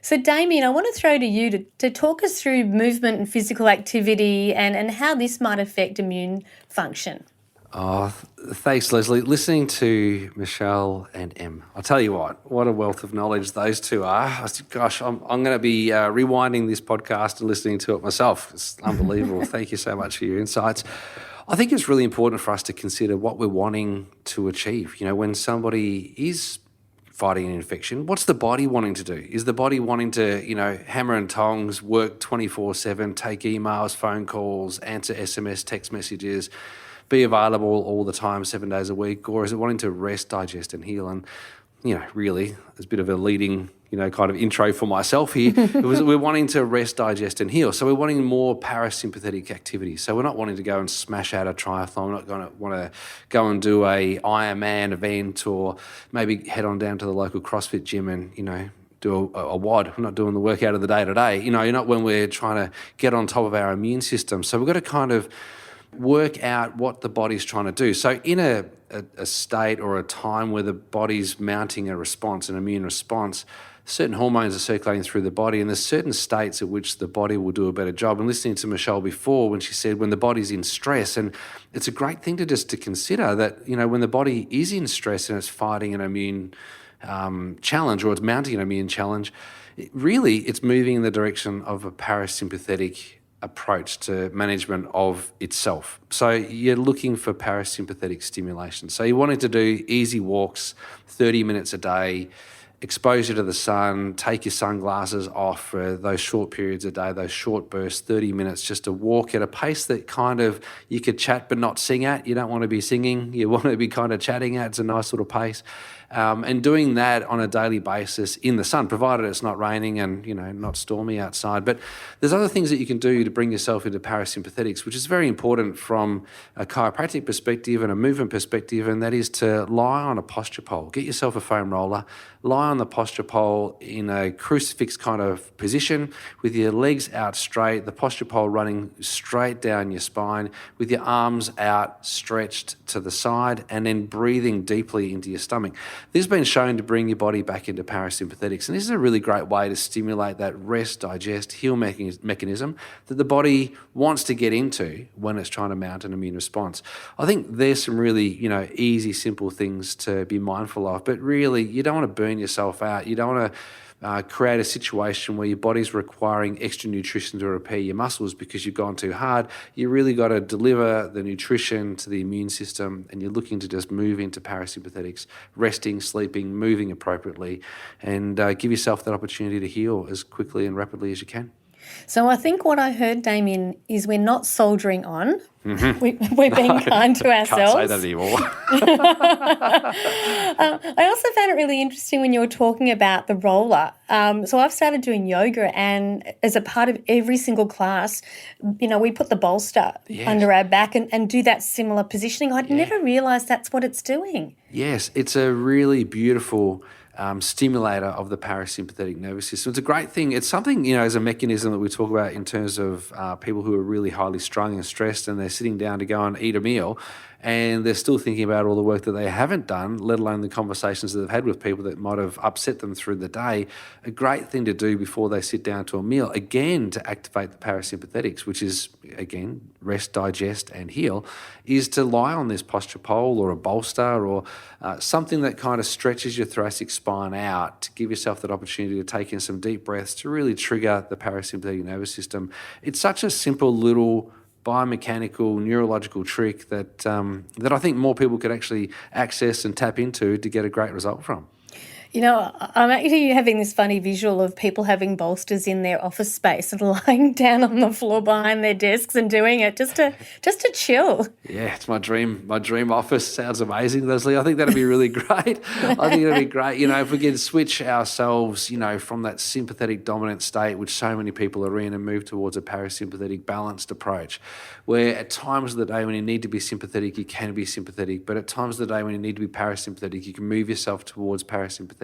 [SPEAKER 2] So, Damian, I want to throw to you to talk us through movement and physical activity and how this might affect immune function.
[SPEAKER 3] Oh, thanks, Lesley. Listening to Michelle and Em, I'll tell you what a wealth of knowledge those two are. Gosh, I'm going to be rewinding this podcast and listening to it myself. It's unbelievable. Thank you so much for your insights. I think it's really important for us to consider what we're wanting to achieve. When somebody is fighting an infection, what's the body wanting to do? Is the body wanting to, hammer and tongs, work 24/7, take emails, phone calls, answer SMS, text messages, be available all the time, 7 days a week, or is it wanting to rest, digest and heal? And, really, there's a bit of a leading, kind of intro for myself here. We're wanting to rest, digest and heal. So we're wanting more parasympathetic activity. So we're not wanting to go and smash out a triathlon. We're not going to want to go and do a Ironman event or maybe head on down to the local CrossFit gym and, do a WOD. We're not doing the workout of the day-to-day. You're not when we're trying to get on top of our immune system. So we've got to kind of work out what the body's trying to do. So in a state or a time where the body's mounting a response, an immune response, certain hormones are circulating through the body and there's certain states at which the body will do a better job. And listening to Michelle before when she said when the body's in stress, and it's a great thing to consider that, when the body is in stress and it's fighting an immune challenge or it's mounting an immune challenge, it's moving in the direction of a parasympathetic approach to management of itself. So you're looking for parasympathetic stimulation. So you're wanting to do easy walks, 30 minutes a day, exposure to the sun, take your sunglasses off for those short periods a day, those short bursts, 30 minutes, just to walk at a pace that kind of you could chat but not sing at. You don't want to be singing. You want to be kind of chatting at. It's a nice little pace. And doing that on a daily basis in the sun, provided it's not raining and, not stormy outside. But there's other things that you can do to bring yourself into parasympathetics, which is very important from a chiropractic perspective and a movement perspective, and that is to lie on a posture pole. Get yourself a foam roller, lie on the posture pole in a crucifix kind of position with your legs out straight, the posture pole running straight down your spine with your arms out stretched to the side, and then breathing deeply into your stomach. This has been shown to bring your body back into parasympathetics, and this is a really great way to stimulate that rest, digest, heal mechanism that the body wants to get into when it's trying to mount an immune response. I think there's some really, easy, simple things to be mindful of, but really you don't want to burn yourself out. You don't want to create a situation where your body's requiring extra nutrition to repair your muscles because you've gone too hard. You really got to deliver the nutrition to the immune system, and you're looking to just move into parasympathetics, resting, sleeping, moving appropriately, and give yourself that opportunity to heal as quickly and rapidly as you can.
[SPEAKER 2] So I think what I heard, Damian, is we're not soldiering on. Mm-hmm. We're being kind to ourselves.
[SPEAKER 3] Can't say that anymore.
[SPEAKER 2] I also found it really interesting when you were talking about the roller. So I've started doing yoga, and as a part of every single class, we put the bolster under our back and do that similar positioning. I'd never realised that's what it's doing.
[SPEAKER 3] Yes, it's a really beautiful stimulator of the parasympathetic nervous system. It's a great thing. It's something, as a mechanism that we talk about in terms of people who are really highly strung and stressed, and they're sitting down to go and eat a meal, and they're still thinking about all the work that they haven't done, let alone the conversations that they've had with people that might have upset them through the day. A great thing to do before they sit down to a meal, again, to activate the parasympathetics, which is, again, rest, digest, and heal, is to lie on this posture pole or a bolster or something that kind of stretches your thoracic spine out to give yourself that opportunity to take in some deep breaths to really trigger the parasympathetic nervous system. It's such a simple little biomechanical, neurological trick that I think more people could actually access and tap into to get a great result from.
[SPEAKER 2] I'm actually having this funny visual of people having bolsters in their office space and lying down on the floor behind their desks and doing it just to chill.
[SPEAKER 3] Yeah, it's my dream. My dream office sounds amazing, Lesley. I think that'd be really great. I think that'd be great. If we could switch ourselves, from that sympathetic dominant state, which so many people are in, and move towards a parasympathetic balanced approach, where at times of the day when you need to be sympathetic, you can be sympathetic, but at times of the day when you need to be parasympathetic, you can move yourself towards parasympathetic.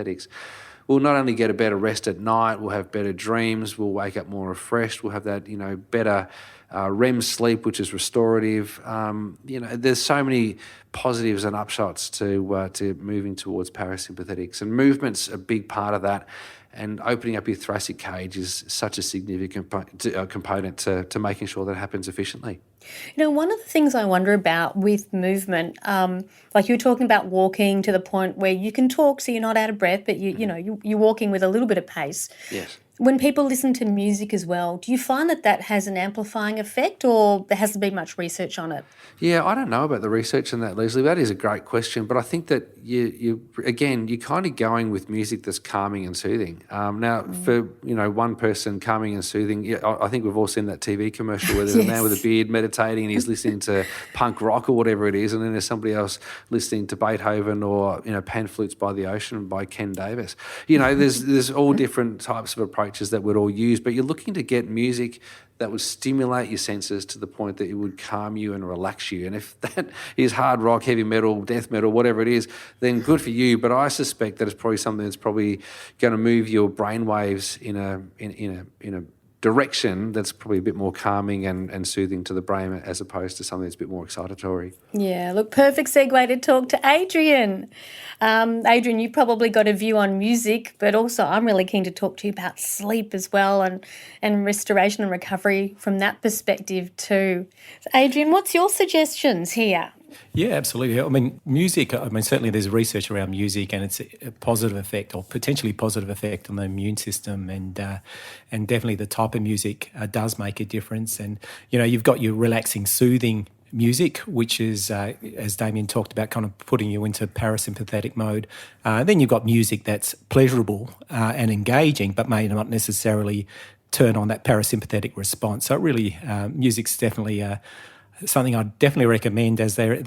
[SPEAKER 3] We'll not only get a better rest at night, we'll have better dreams, we'll wake up more refreshed, we'll have that, better REM sleep, which is restorative. There's so many positives and upshots to moving towards parasympathetics, and movement's a big part of that. And opening up your thoracic cage is such a significant component to making sure that happens efficiently.
[SPEAKER 2] One of the things I wonder about with movement, like you were talking about walking to the point where you can talk so you're not out of breath, but you're walking with a little bit of pace.
[SPEAKER 3] Yes.
[SPEAKER 2] When people listen to music as well, do you find that has an amplifying effect, or there hasn't been much research on it?
[SPEAKER 3] Yeah, I don't know about the research on that, Lesley. That is a great question, but I think that you're kind of going with music that's calming and soothing. For one person, calming and soothing, I think we've all seen that TV commercial where there's a man with a beard meditating and he's listening to punk rock or whatever it is, and then there's somebody else listening to Beethoven or Pan Flutes by the Ocean by Ken Davis. There's all different types of approaches that we'd all use, but you're looking to get music that would stimulate your senses to the point that it would calm you and relax you. And if that is hard rock, heavy metal, death metal, whatever it is, then good for you. But I suspect that it's probably something that's probably going to move your brainwaves in a direction that's probably a bit more calming and soothing to the brain, as opposed to something that's a bit more excitatory.
[SPEAKER 2] Yeah, look, perfect segue to talk to Adrian. Adrian, you've probably got a view on music, but also I'm really keen to talk to you about sleep as well, and restoration and recovery from that perspective too. So Adrian, what's your suggestions here?
[SPEAKER 6] Yeah, absolutely. Music, certainly there's research around music and it's a positive effect or potentially positive effect on the immune system, and definitely the type of music does make a difference. And, you've got your relaxing, soothing music, which is, as Damian talked about, kind of putting you into parasympathetic mode. Then you've got music that's pleasurable and engaging, but may not necessarily turn on that parasympathetic response. So really, music's definitely something I'd definitely recommend as they're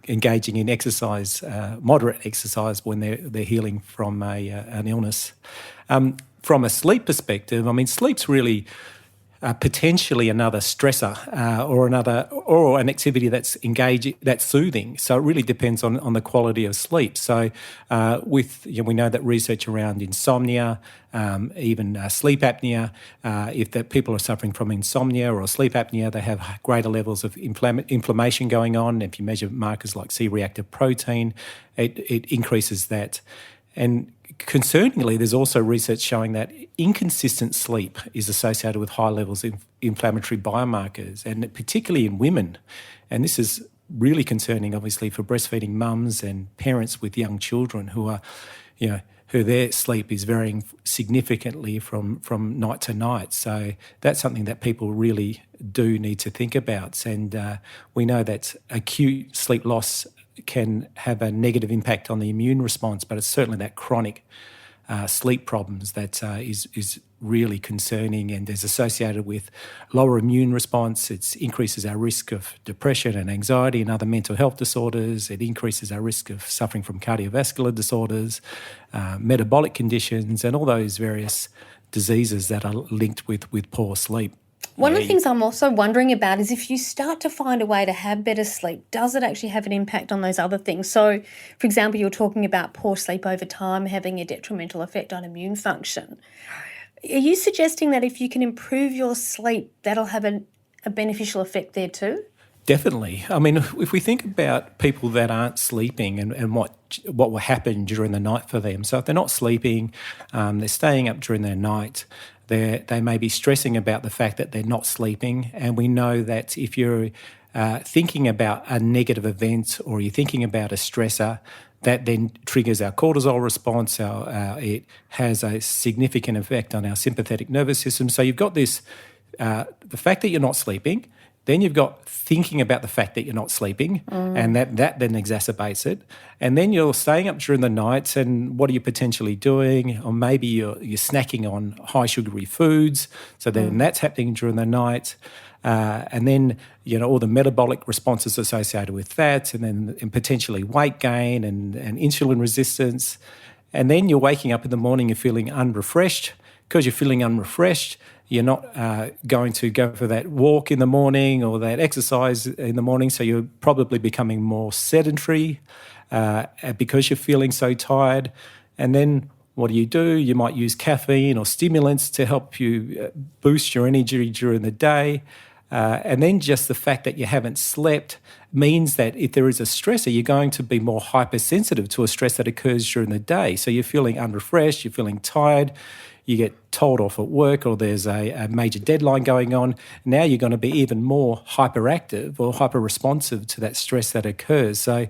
[SPEAKER 6] engaging in exercise, moderate exercise when they're healing from an illness. From a sleep perspective, sleep's really potentially another stressor or an activity that's engaging, that's soothing. So it really depends on the quality of sleep. So we know that research around insomnia, even sleep apnea, if the people are suffering from insomnia or sleep apnea, they have greater levels of inflammation going on. If you measure markers like C-reactive protein, it increases that. And concerningly, there's also research showing that inconsistent sleep is associated with high levels of inflammatory biomarkers, and particularly in women. And this is really concerning, obviously, for breastfeeding mums and parents with young children who are, who their sleep is varying significantly from night to night. So that's something that people really do need to think about. And we know that acute sleep loss can have a negative impact on the immune response, but it's certainly that chronic sleep problems that is really concerning and is associated with lower immune response. It increases our risk of depression and anxiety and other mental health disorders. It increases our risk of suffering from cardiovascular disorders, metabolic conditions, and all those various diseases that are linked with poor sleep.
[SPEAKER 2] One of the things I'm also wondering about is if you start to find a way to have better sleep, does it actually have an impact on those other things? So, for example, you're talking about poor sleep over time having a detrimental effect on immune function. Are you suggesting that if you can improve your sleep, that'll have a beneficial effect there too?
[SPEAKER 6] Definitely. I mean, if we think about people that aren't sleeping and what will happen during the night for them. So if they're not sleeping, they're staying up during their night, they may be stressing about the fact that they're not sleeping. And we know that if you're thinking about a negative event or you're thinking about a stressor, that then triggers our cortisol response. It has a significant effect on our sympathetic nervous system. So you've got this, the fact that you're not sleeping, then you've got thinking about the fact that you're not sleeping, and that then exacerbates it. And then you're staying up during the night, and what are you potentially doing? Or maybe you're snacking on high sugary foods, so then that's happening during the night. And then, all the metabolic responses associated with that, and potentially weight gain and insulin resistance. And then you're waking up in the morning, you're feeling unrefreshed. Because you're feeling unrefreshed, you're not going to go for that walk in the morning or that exercise in the morning, so you're probably becoming more sedentary because you're feeling so tired. And then what do? You might use caffeine or stimulants to help you boost your energy during the day. And then just the fact that you haven't slept means that if there is a stressor, you're going to be more hypersensitive to a stress that occurs during the day. So you're feeling unrefreshed, you're feeling tired, you get told off at work or there's a major deadline going on. Now you're going to be even more hyperactive or hyper-responsive to that stress that occurs. So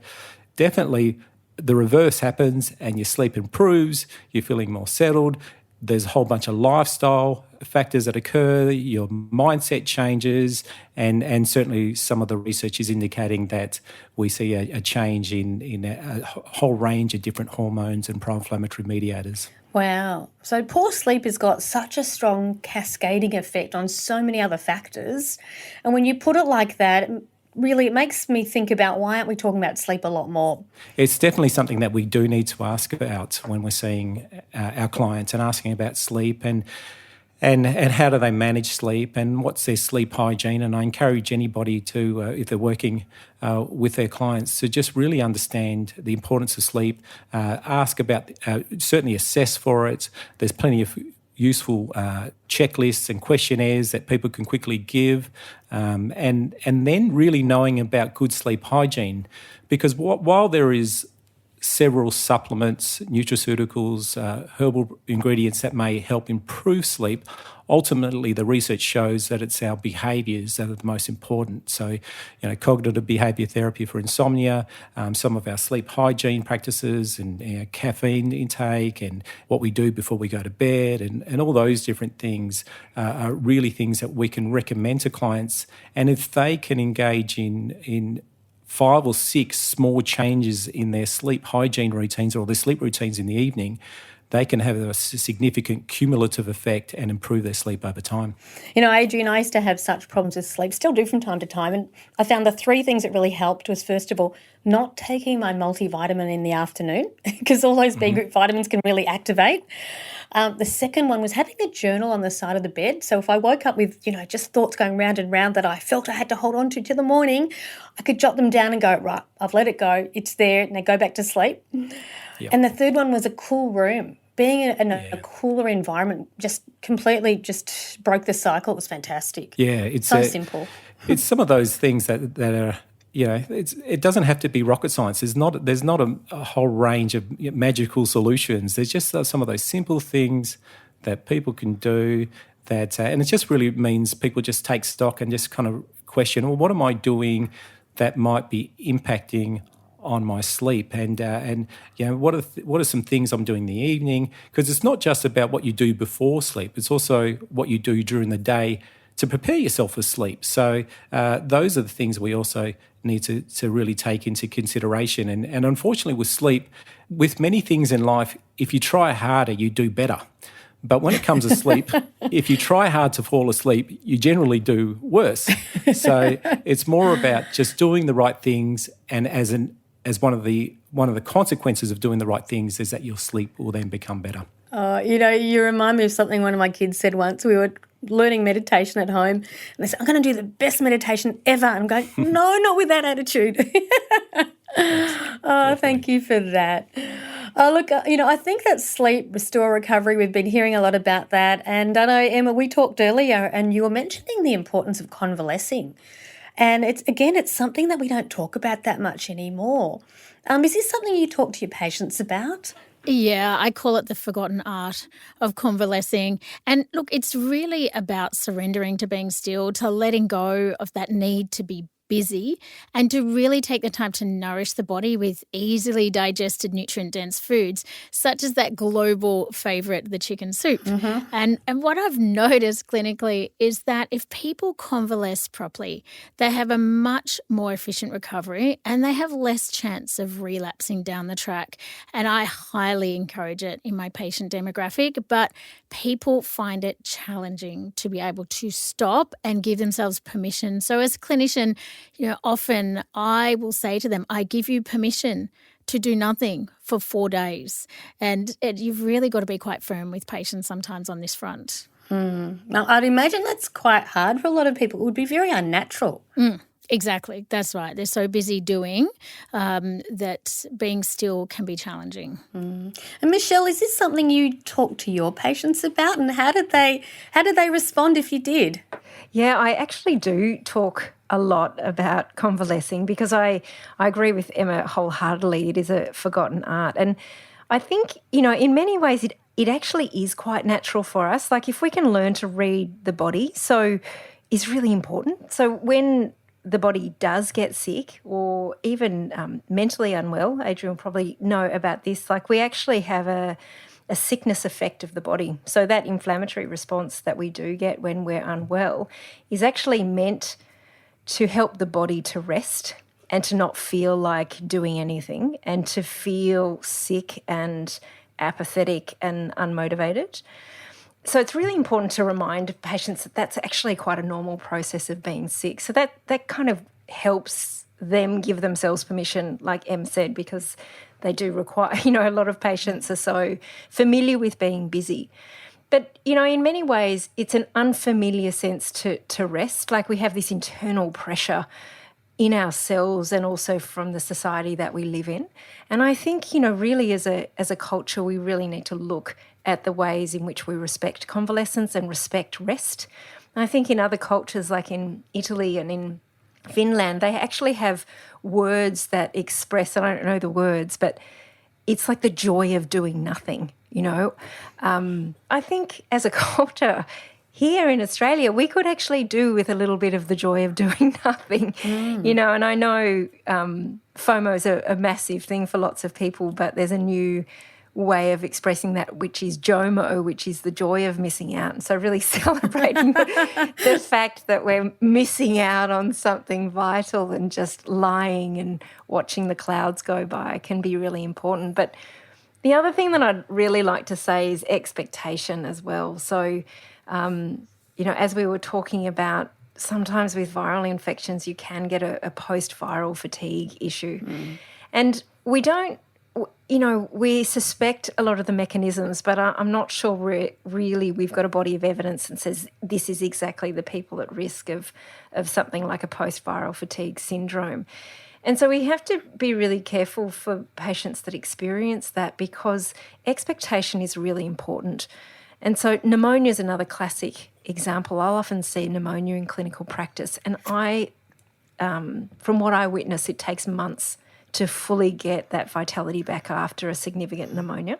[SPEAKER 6] definitely the reverse happens and your sleep improves, you're feeling more settled. There's a whole bunch of lifestyle factors that occur, your mindset changes, and certainly some of the research is indicating that we see a change in a whole range of different hormones and pro-inflammatory mediators.
[SPEAKER 2] Wow. So poor sleep has got such a strong cascading effect on so many other factors. And when you put it like that, really, it makes me think about why aren't we talking about sleep a lot more? It's
[SPEAKER 6] definitely something that we do need to ask about when we're seeing our clients and asking about sleep and how do they manage sleep and what's their sleep hygiene. And I encourage anybody to, if they're working with their clients, to just really understand the importance of sleep, ask about, certainly assess for it. There's plenty of useful checklists and questionnaires that people can quickly give, and then really knowing about good sleep hygiene, because while there is several supplements, nutraceuticals, herbal ingredients that may help improve sleep, ultimately the research shows that it's our behaviours that are the most important. So, cognitive behaviour therapy for insomnia, some of our sleep hygiene practices and caffeine intake and what we do before we go to bed and all those different things are really things that we can recommend to clients. And if they can engage in 5 or 6 small changes in their sleep hygiene routines or their sleep routines in the evening, they can have a significant cumulative effect and improve their sleep over time.
[SPEAKER 2] Adrian, I used to have such problems with sleep, still do from time to time, and I found the 3 things that really helped was, first of all, not taking my multivitamin in the afternoon because all those B group vitamins can really activate. The second one was having a journal on the side of the bed. So if I woke up with, just thoughts going round and round that I felt I had to hold on to the morning, I could jot them down and go, right, I've let it go. It's there. And I go back to sleep. Yep. And the third one was a cool room. Being in a cooler environment completely broke the cycle. It was fantastic.
[SPEAKER 6] Yeah, it's
[SPEAKER 2] so simple.
[SPEAKER 6] It's some of those things that are, it doesn't have to be rocket science. There's not a whole range of magical solutions. There's just some of those simple things that people can do that, and it just really means people just take stock and just kind of question, well, what am I doing that might be impacting on my sleep, and what are some things I'm doing in the evening? Because it's not just about what you do before sleep; it's also what you do during the day to prepare yourself for sleep. So those are the things we also need to really take into consideration. And unfortunately, with sleep, with many things in life, if you try harder, you do better. But when it comes to sleep, if you try hard to fall asleep, you generally do worse. So it's more about just doing the right things, and as one of the consequences of doing the right things is that your sleep will then become better.
[SPEAKER 2] You remind me of something one of my kids said once. We were learning meditation at home, and they said, I'm going to do the best meditation ever. And I'm going, no, not with that attitude. Thank you for that. Look, I think that sleep, restore, recovery, we've been hearing a lot about that. And I know, Emma, we talked earlier and you were mentioning the importance of convalescing. And it's something that we don't talk about that much anymore. Is this something you talk to your patients about?
[SPEAKER 5] Yeah, I call it the forgotten art of convalescing. And look, it's really about surrendering to being still, to letting go of that need to be busy, and to really take the time to nourish the body with easily digested nutrient-dense foods, such as that global favourite, the chicken soup. Mm-hmm. And what I've noticed clinically is that if people convalesce properly, they have a much more efficient recovery and they have less chance of relapsing down the track. And I highly encourage it in my patient demographic, but people find it challenging to be able to stop and give themselves permission. So as a clinician, often I will say to them, I give you permission to do nothing for 4 days. And you've really got to be quite firm with patients sometimes on this front.
[SPEAKER 2] Now, I'd imagine that's quite hard for a lot of people. It would be very unnatural.
[SPEAKER 5] Exactly. That's right. They're so busy doing that being still can be challenging.
[SPEAKER 2] And Michelle, is this something you talk to your patients about, and how did they respond if you did?
[SPEAKER 4] Yeah, I actually do talk a lot about convalescing because I agree with Emma wholeheartedly. It is a forgotten art. And I think, in many ways it actually is quite natural for us. Like if we can learn to read the body, so is really important. So when the body does get sick or even mentally unwell, Adrian will probably know about this, like we actually have a sickness effect of the body. So that inflammatory response that we do get when we're unwell is actually meant to help the body to rest and to not feel like doing anything and to feel sick and apathetic and unmotivated. So it's really important to remind patients that that's actually quite a normal process of being sick. So that kind of helps them give themselves permission, like Em said, because they do require, a lot of patients are so familiar with being busy. But, in many ways, it's an unfamiliar sense to rest. Like we have this internal pressure in ourselves and also from the society that we live in. And I think, really as a culture, we really need to look at the ways in which we respect convalescence and respect rest. And I think in other cultures, like in Italy and in Finland, they actually have words that express, I don't know the words, but it's like the joy of doing nothing, I think as a culture here in Australia, we could actually do with a little bit of the joy of doing nothing, and I know FOMO is a massive thing for lots of people, but there's a new way of expressing that, which is JOMO, which is the joy of missing out. And so really celebrating the fact that we're missing out on something vital and just lying and watching the clouds go by can be really important. But the other thing that I'd really like to say is expectation as well. So, as we were talking about, sometimes with viral infections, you can get a post-viral fatigue issue. And we don't we suspect a lot of the mechanisms, but I'm not sure we've got a body of evidence that says this is exactly the people at risk of something like a post-viral fatigue syndrome. And so we have to be really careful for patients that experience that, because expectation is really important. And so pneumonia is another classic example. I'll often see pneumonia in clinical practice, and from what I witness, it takes months to fully get that vitality back after a significant pneumonia.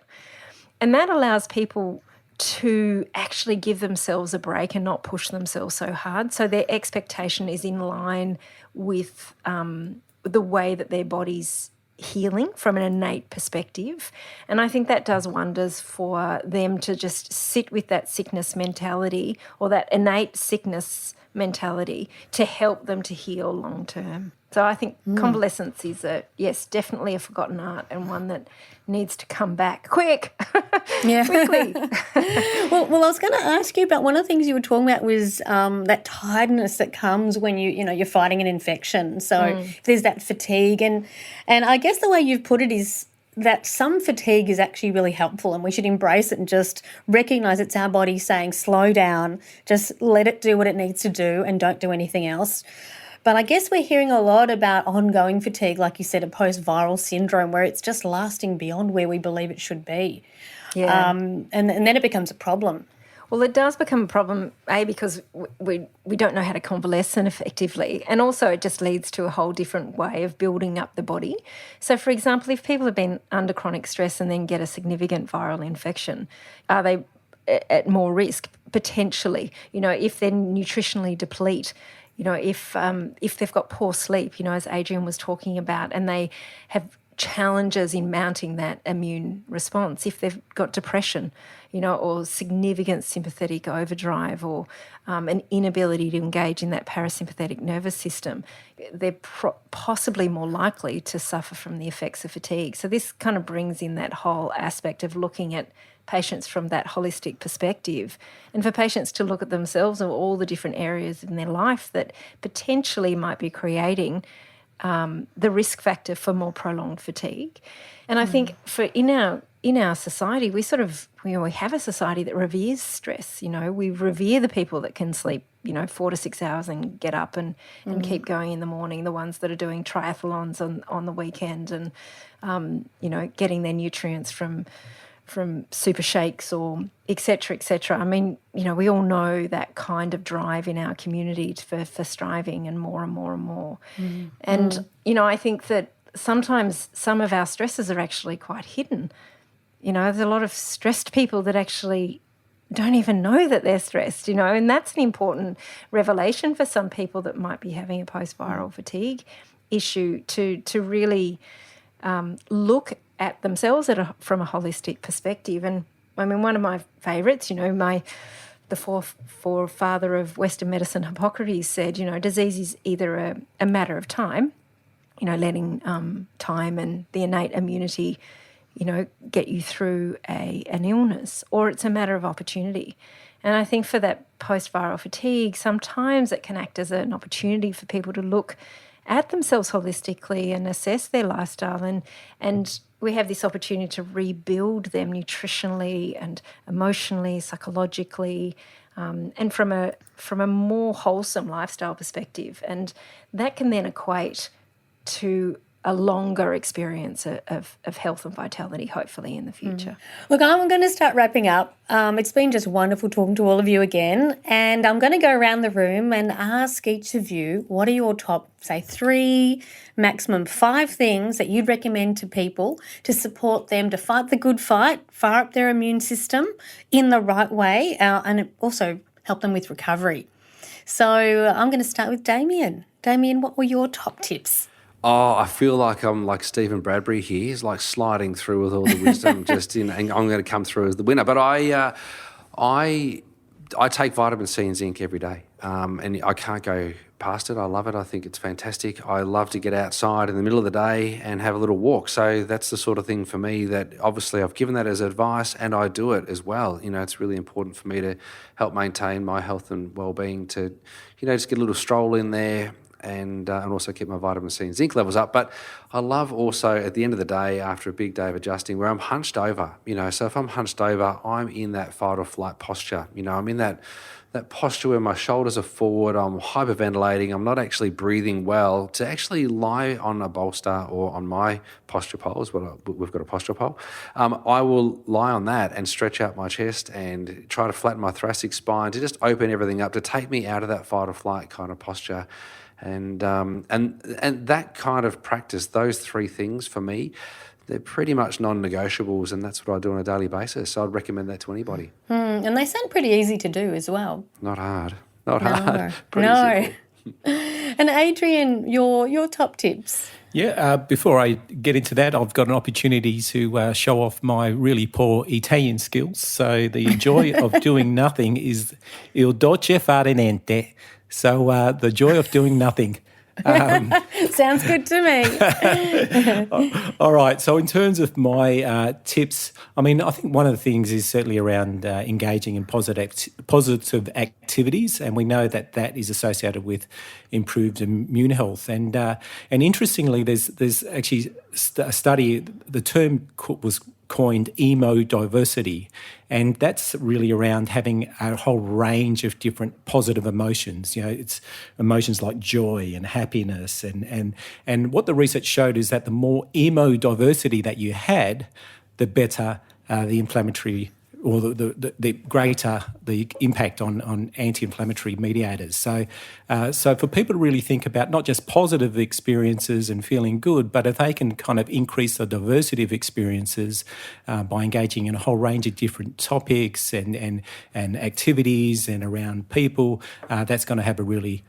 [SPEAKER 4] And that allows people to actually give themselves a break and not push themselves so hard. So their expectation is in line with the way that their body's healing from an innate perspective. And I think that does wonders for them to just sit with that sickness mentality, or that innate sickness mentality, to help them to heal long term. So I think convalescence is definitely a forgotten art, and one that needs to come back quickly.
[SPEAKER 2] Well, I was going to ask you about one of the things you were talking about was that tiredness that comes when you're fighting an infection. So there's that fatigue, and I guess the way you've put it is that some fatigue is actually really helpful, and we should embrace it and just recognise it's our body saying slow down, just let it do what it needs to do and don't do anything else. But I guess we're hearing a lot about ongoing fatigue, like you said, a post-viral syndrome, where it's just lasting beyond where we believe it should be. Yeah. And then it becomes a problem.
[SPEAKER 4] Well, it does become a problem, because we don't know how to convalesce effectively, and also it just leads to a whole different way of building up the body. So, for example, if people have been under chronic stress and then get a significant viral infection, are they at more risk? Potentially. If they're nutritionally deplete, if they've got poor sleep, as Adrian was talking about, and they have challenges in mounting that immune response, if they've got depression, or significant sympathetic overdrive, or an inability to engage in that parasympathetic nervous system, they're possibly more likely to suffer from the effects of fatigue. So this kind of brings in that whole aspect of looking at patients from that holistic perspective, and for patients to look at themselves and all the different areas in their life that potentially might be creating the risk factor for more prolonged fatigue. And I think in our society, we have a society that reveres stress. We revere the people that can sleep 4 to 6 hours and get up and keep going in the morning, the ones that are doing triathlons on the weekend, and getting their nutrients from super shakes, or et cetera, et cetera. I mean, we all know that kind of drive in our community for striving, and more and more and more. And, I think that sometimes some of our stresses are actually quite hidden. There's a lot of stressed people that actually don't even know that they're stressed, and that's an important revelation for some people that might be having a post-viral fatigue issue, to really look at themselves from a holistic perspective. And I mean, one of my favourites, the forefather of Western medicine, Hippocrates, said, disease is either a matter of time, letting time and the innate immunity, get you through an illness, or it's a matter of opportunity. And I think for that post-viral fatigue, sometimes it can act as an opportunity for people to look at themselves holistically and assess their lifestyle, and we have this opportunity to rebuild them nutritionally and emotionally, psychologically, and from a more wholesome lifestyle perspective. And that can then equate to a longer experience of health and vitality, hopefully, in the future.
[SPEAKER 2] Look, I'm going to start wrapping up. It's been just wonderful talking to all of you again, and I'm going to go around the room and ask each of you, what are your top, say, 3, maximum 5 things that you'd recommend to people to support them to fight the good fight, fire up their immune system in the right way, and also help them with recovery. So I'm going to start with Damian. Damian, what were your top tips?
[SPEAKER 3] Oh, I feel like I'm like Stephen Bradbury here. He's like sliding through with all the wisdom, and I'm going to come through as the winner. But I take vitamin C and zinc every day, and I can't go past it. I love it. I think it's fantastic. I love to get outside in the middle of the day and have a little walk. So that's the sort of thing for me that obviously I've given that as advice, and I do it as well. It's really important for me to help maintain my health and well-being, to, just get a little stroll in there, and also keep my vitamin C and zinc levels up. But I love also at the end of the day, after a big day of adjusting, where I'm hunched over, so if I'm hunched over, I'm in that fight or flight posture. I'm in that posture where my shoulders are forward, I'm hyperventilating, I'm not actually breathing well, to actually lie on a bolster or on my posture pole, we've got a posture pole, I will lie on that and stretch out my chest and try to flatten my thoracic spine to just open everything up, to take me out of that fight or flight kind of posture. And that kind of practice, those three things for me, they're pretty much non-negotiables, and that's what I do on a daily basis. So I'd recommend that to anybody.
[SPEAKER 2] And they sound pretty easy to do as well.
[SPEAKER 3] Not hard. Hard. Pretty simple.
[SPEAKER 2] And Adrian, your top tips?
[SPEAKER 6] Yeah, before I get into that, I've got an opportunity to show off my really poor Italian skills. So the joy of doing nothing is il dolce fare niente. So the joy of doing nothing.
[SPEAKER 2] Sounds good to me.
[SPEAKER 6] All right. So in terms of my tips, I think one of the things is certainly around engaging in positive activities, and we know that is associated with improved immune health. And interestingly, there's actually a study. The term was coined emodiversity, and that's really around having a whole range of different positive emotions. It's emotions like joy and happiness, and what the research showed is that the more emodiversity that you had, the better the inflammatory, or the greater the impact on anti-inflammatory mediators. So for people to really think about not just positive experiences and feeling good, but if they can kind of increase the diversity of experiences by engaging in a whole range of different topics and activities and around people, that's going to have a really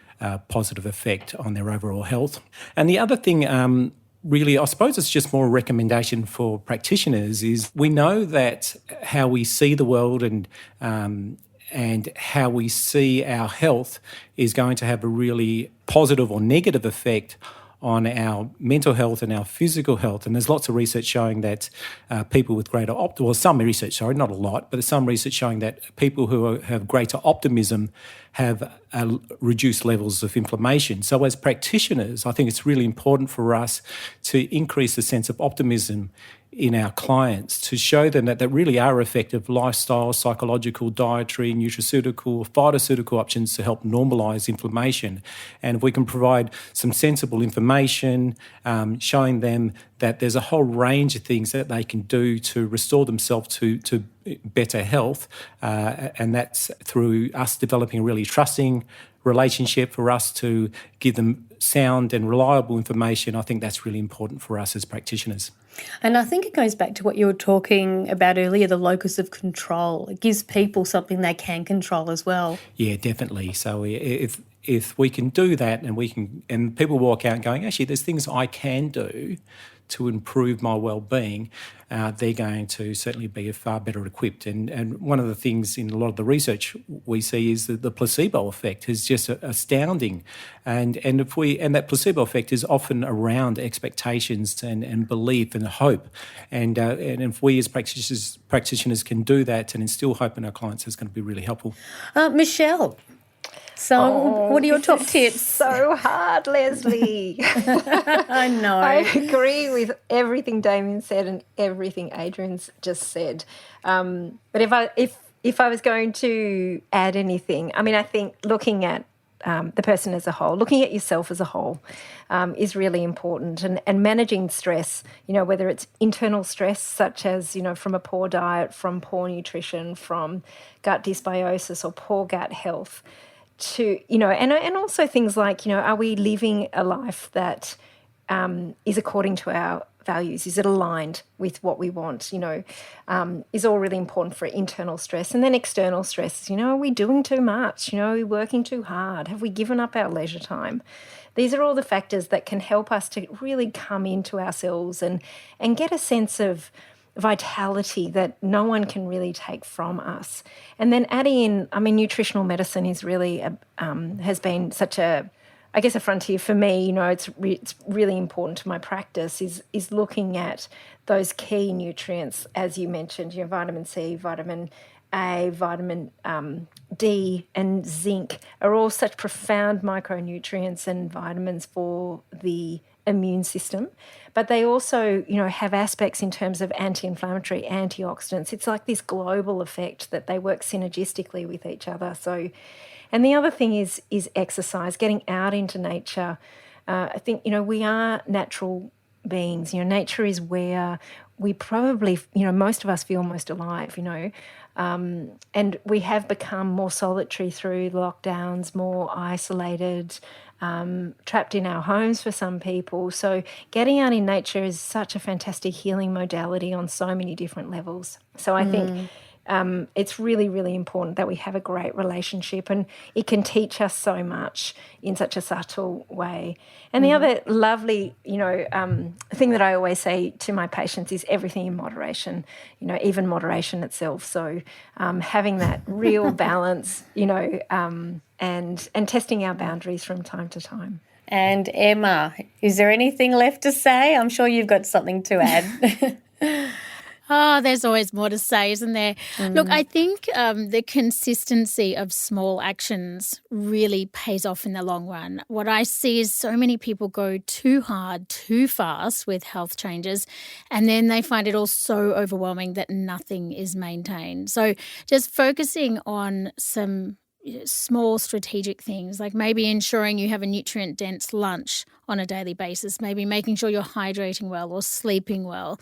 [SPEAKER 6] positive effect on their overall health. And the other thing, really, I suppose it's just more a recommendation for practitioners, is we know that how we see the world and how we see our health is going to have a really positive or negative effect on our mental health and our physical health. And there's lots of research showing that people with greater some research, not a lot, but there's some research showing that people who have greater optimism have reduced levels of inflammation. So as practitioners, I think it's really important for us to increase the sense of optimism in our clients, to show them that there really are effective lifestyle, psychological, dietary, nutraceutical, phytoceutical options to help normalise inflammation. And if we can provide some sensible information, showing them that there's a whole range of things that they can do to restore themselves to better health, and that's through us developing a really trusting relationship, for us to give them sound and reliable information. I think that's really important for us as practitioners.
[SPEAKER 2] And I think it goes back to what you were talking about earlier, the locus of control. It gives people something they can control as well. Yeah,
[SPEAKER 6] definitely. So if we can do that, and people walk out going, actually, there's things I can do to improve my well-being, they're going to certainly be far better equipped. And one of the things in a lot of the research we see is that the placebo effect is just astounding. And that placebo effect is often around expectations and belief and hope. And if we as practitioners can do that and instill hope in our clients, it's going to be really helpful.
[SPEAKER 2] Michelle, so what are your top tips?
[SPEAKER 4] So hard, Lesley.
[SPEAKER 2] I know.
[SPEAKER 4] I agree with everything Damian said and everything Adrian's just said. But if I was going to add anything, I think looking at the person as a whole, looking at yourself as a whole, is really important. And managing stress, whether it's internal stress, such as, from a poor diet, from poor nutrition, from gut dysbiosis or poor gut health, to, and also things like, are we living a life that is according to our values? Is it aligned with what we want? Is all really important for internal stress. And then external stress, are we doing too much? Are we working too hard? Have we given up our leisure time? These are all the factors that can help us to really come into ourselves and get a sense of vitality that no one can really take from us. And then adding in, nutritional medicine is really, has been such a frontier for me. It's really important to my practice is looking at those key nutrients, as you mentioned, vitamin C, vitamin A, vitamin D and zinc are all such profound micronutrients and vitamins for the immune system, but they also, have aspects in terms of anti-inflammatory, antioxidants. It's like this global effect that they work synergistically with each other. So, and the other thing is exercise, getting out into nature. I think, we are natural beings. Nature is where we probably, most of us feel most alive, and we have become more solitary through lockdowns, more isolated, trapped in our homes for some people. So getting out in nature is such a fantastic healing modality on so many different levels. So I think it's really, really important that we have a great relationship, and it can teach us so much in such a subtle way. And the other lovely, thing that I always say to my patients is everything in moderation, even moderation itself. So having that real balance, and testing our boundaries from time to time.
[SPEAKER 2] And Emma, is there anything left to say? I'm sure you've got something to add.
[SPEAKER 5] Oh, there's always more to say, isn't there? Look, I think the consistency of small actions really pays off in the long run. What I see is so many people go too hard, too fast with health changes, and then they find it all so overwhelming that nothing is maintained. So just focusing on some small strategic things, like maybe ensuring you have a nutrient-dense lunch on a daily basis, maybe making sure you're hydrating well or sleeping well,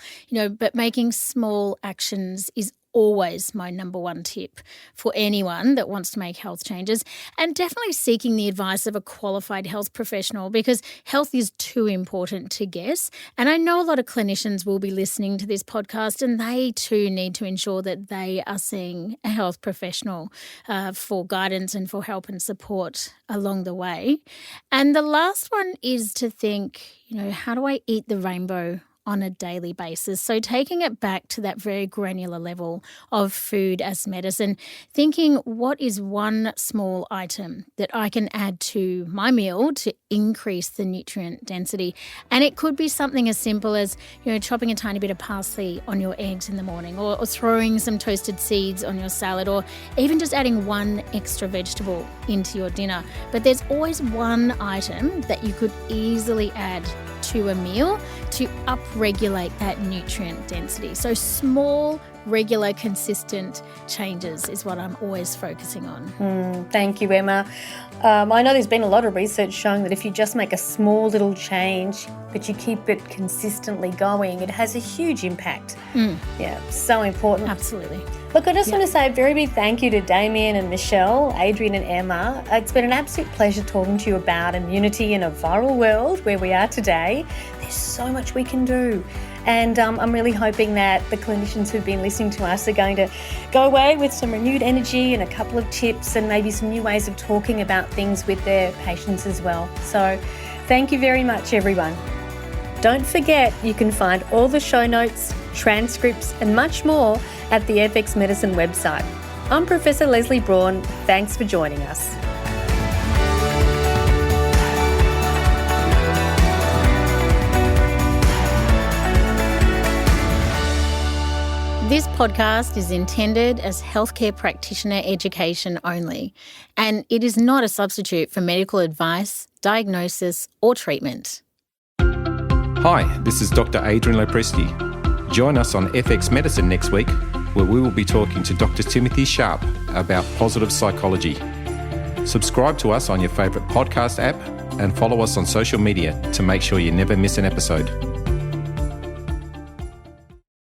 [SPEAKER 5] but making small actions is always my number one tip for anyone that wants to make health changes, and definitely seeking the advice of a qualified health professional, because health is too important to guess. And I know a lot of clinicians will be listening to this podcast, and they too need to ensure that they are seeing a health professional for guidance and for help and support along the way. And the last one is to think, how do I eat the rainbow on a daily basis? So taking it back to that very granular level of food as medicine, thinking what is one small item that I can add to my meal to increase the nutrient density. And it could be something as simple as, chopping a tiny bit of parsley on your eggs in the morning, or throwing some toasted seeds on your salad, or even just adding one extra vegetable into your dinner. But there's always one item that you could easily add to a meal to upregulate that nutrient density. So small, regular, consistent changes is what I'm always focusing on.
[SPEAKER 2] Thank you, Emma. I know there's been a lot of research showing that if you just make a small little change, but you keep it consistently going, it has a huge impact. Yeah, so important.
[SPEAKER 5] Absolutely.
[SPEAKER 2] Look, I just want to say a very big thank you to Damian and Michelle, Adrian and Emma. It's been an absolute pleasure talking to you about immunity in a viral world where we are today. There's so much we can do. And I'm really hoping that the clinicians who've been listening to us are going to go away with some renewed energy and a couple of tips and maybe some new ways of talking about things with their patients as well. So thank you very much, everyone. Don't forget, you can find all the show notes, transcripts and much more at the FX Medicine website. I'm Professor Lesley Braun. Thanks for joining us.
[SPEAKER 5] This podcast is intended as healthcare practitioner education only, and it is not a substitute for medical advice, diagnosis, or treatment.
[SPEAKER 7] Hi, this is Dr. Adrian Lopresti. Join us on FX Medicine next week, where we will be talking to Dr. Timothy Sharp about positive psychology. Subscribe to us on your favourite podcast app and follow us on social media to make sure you never miss an episode.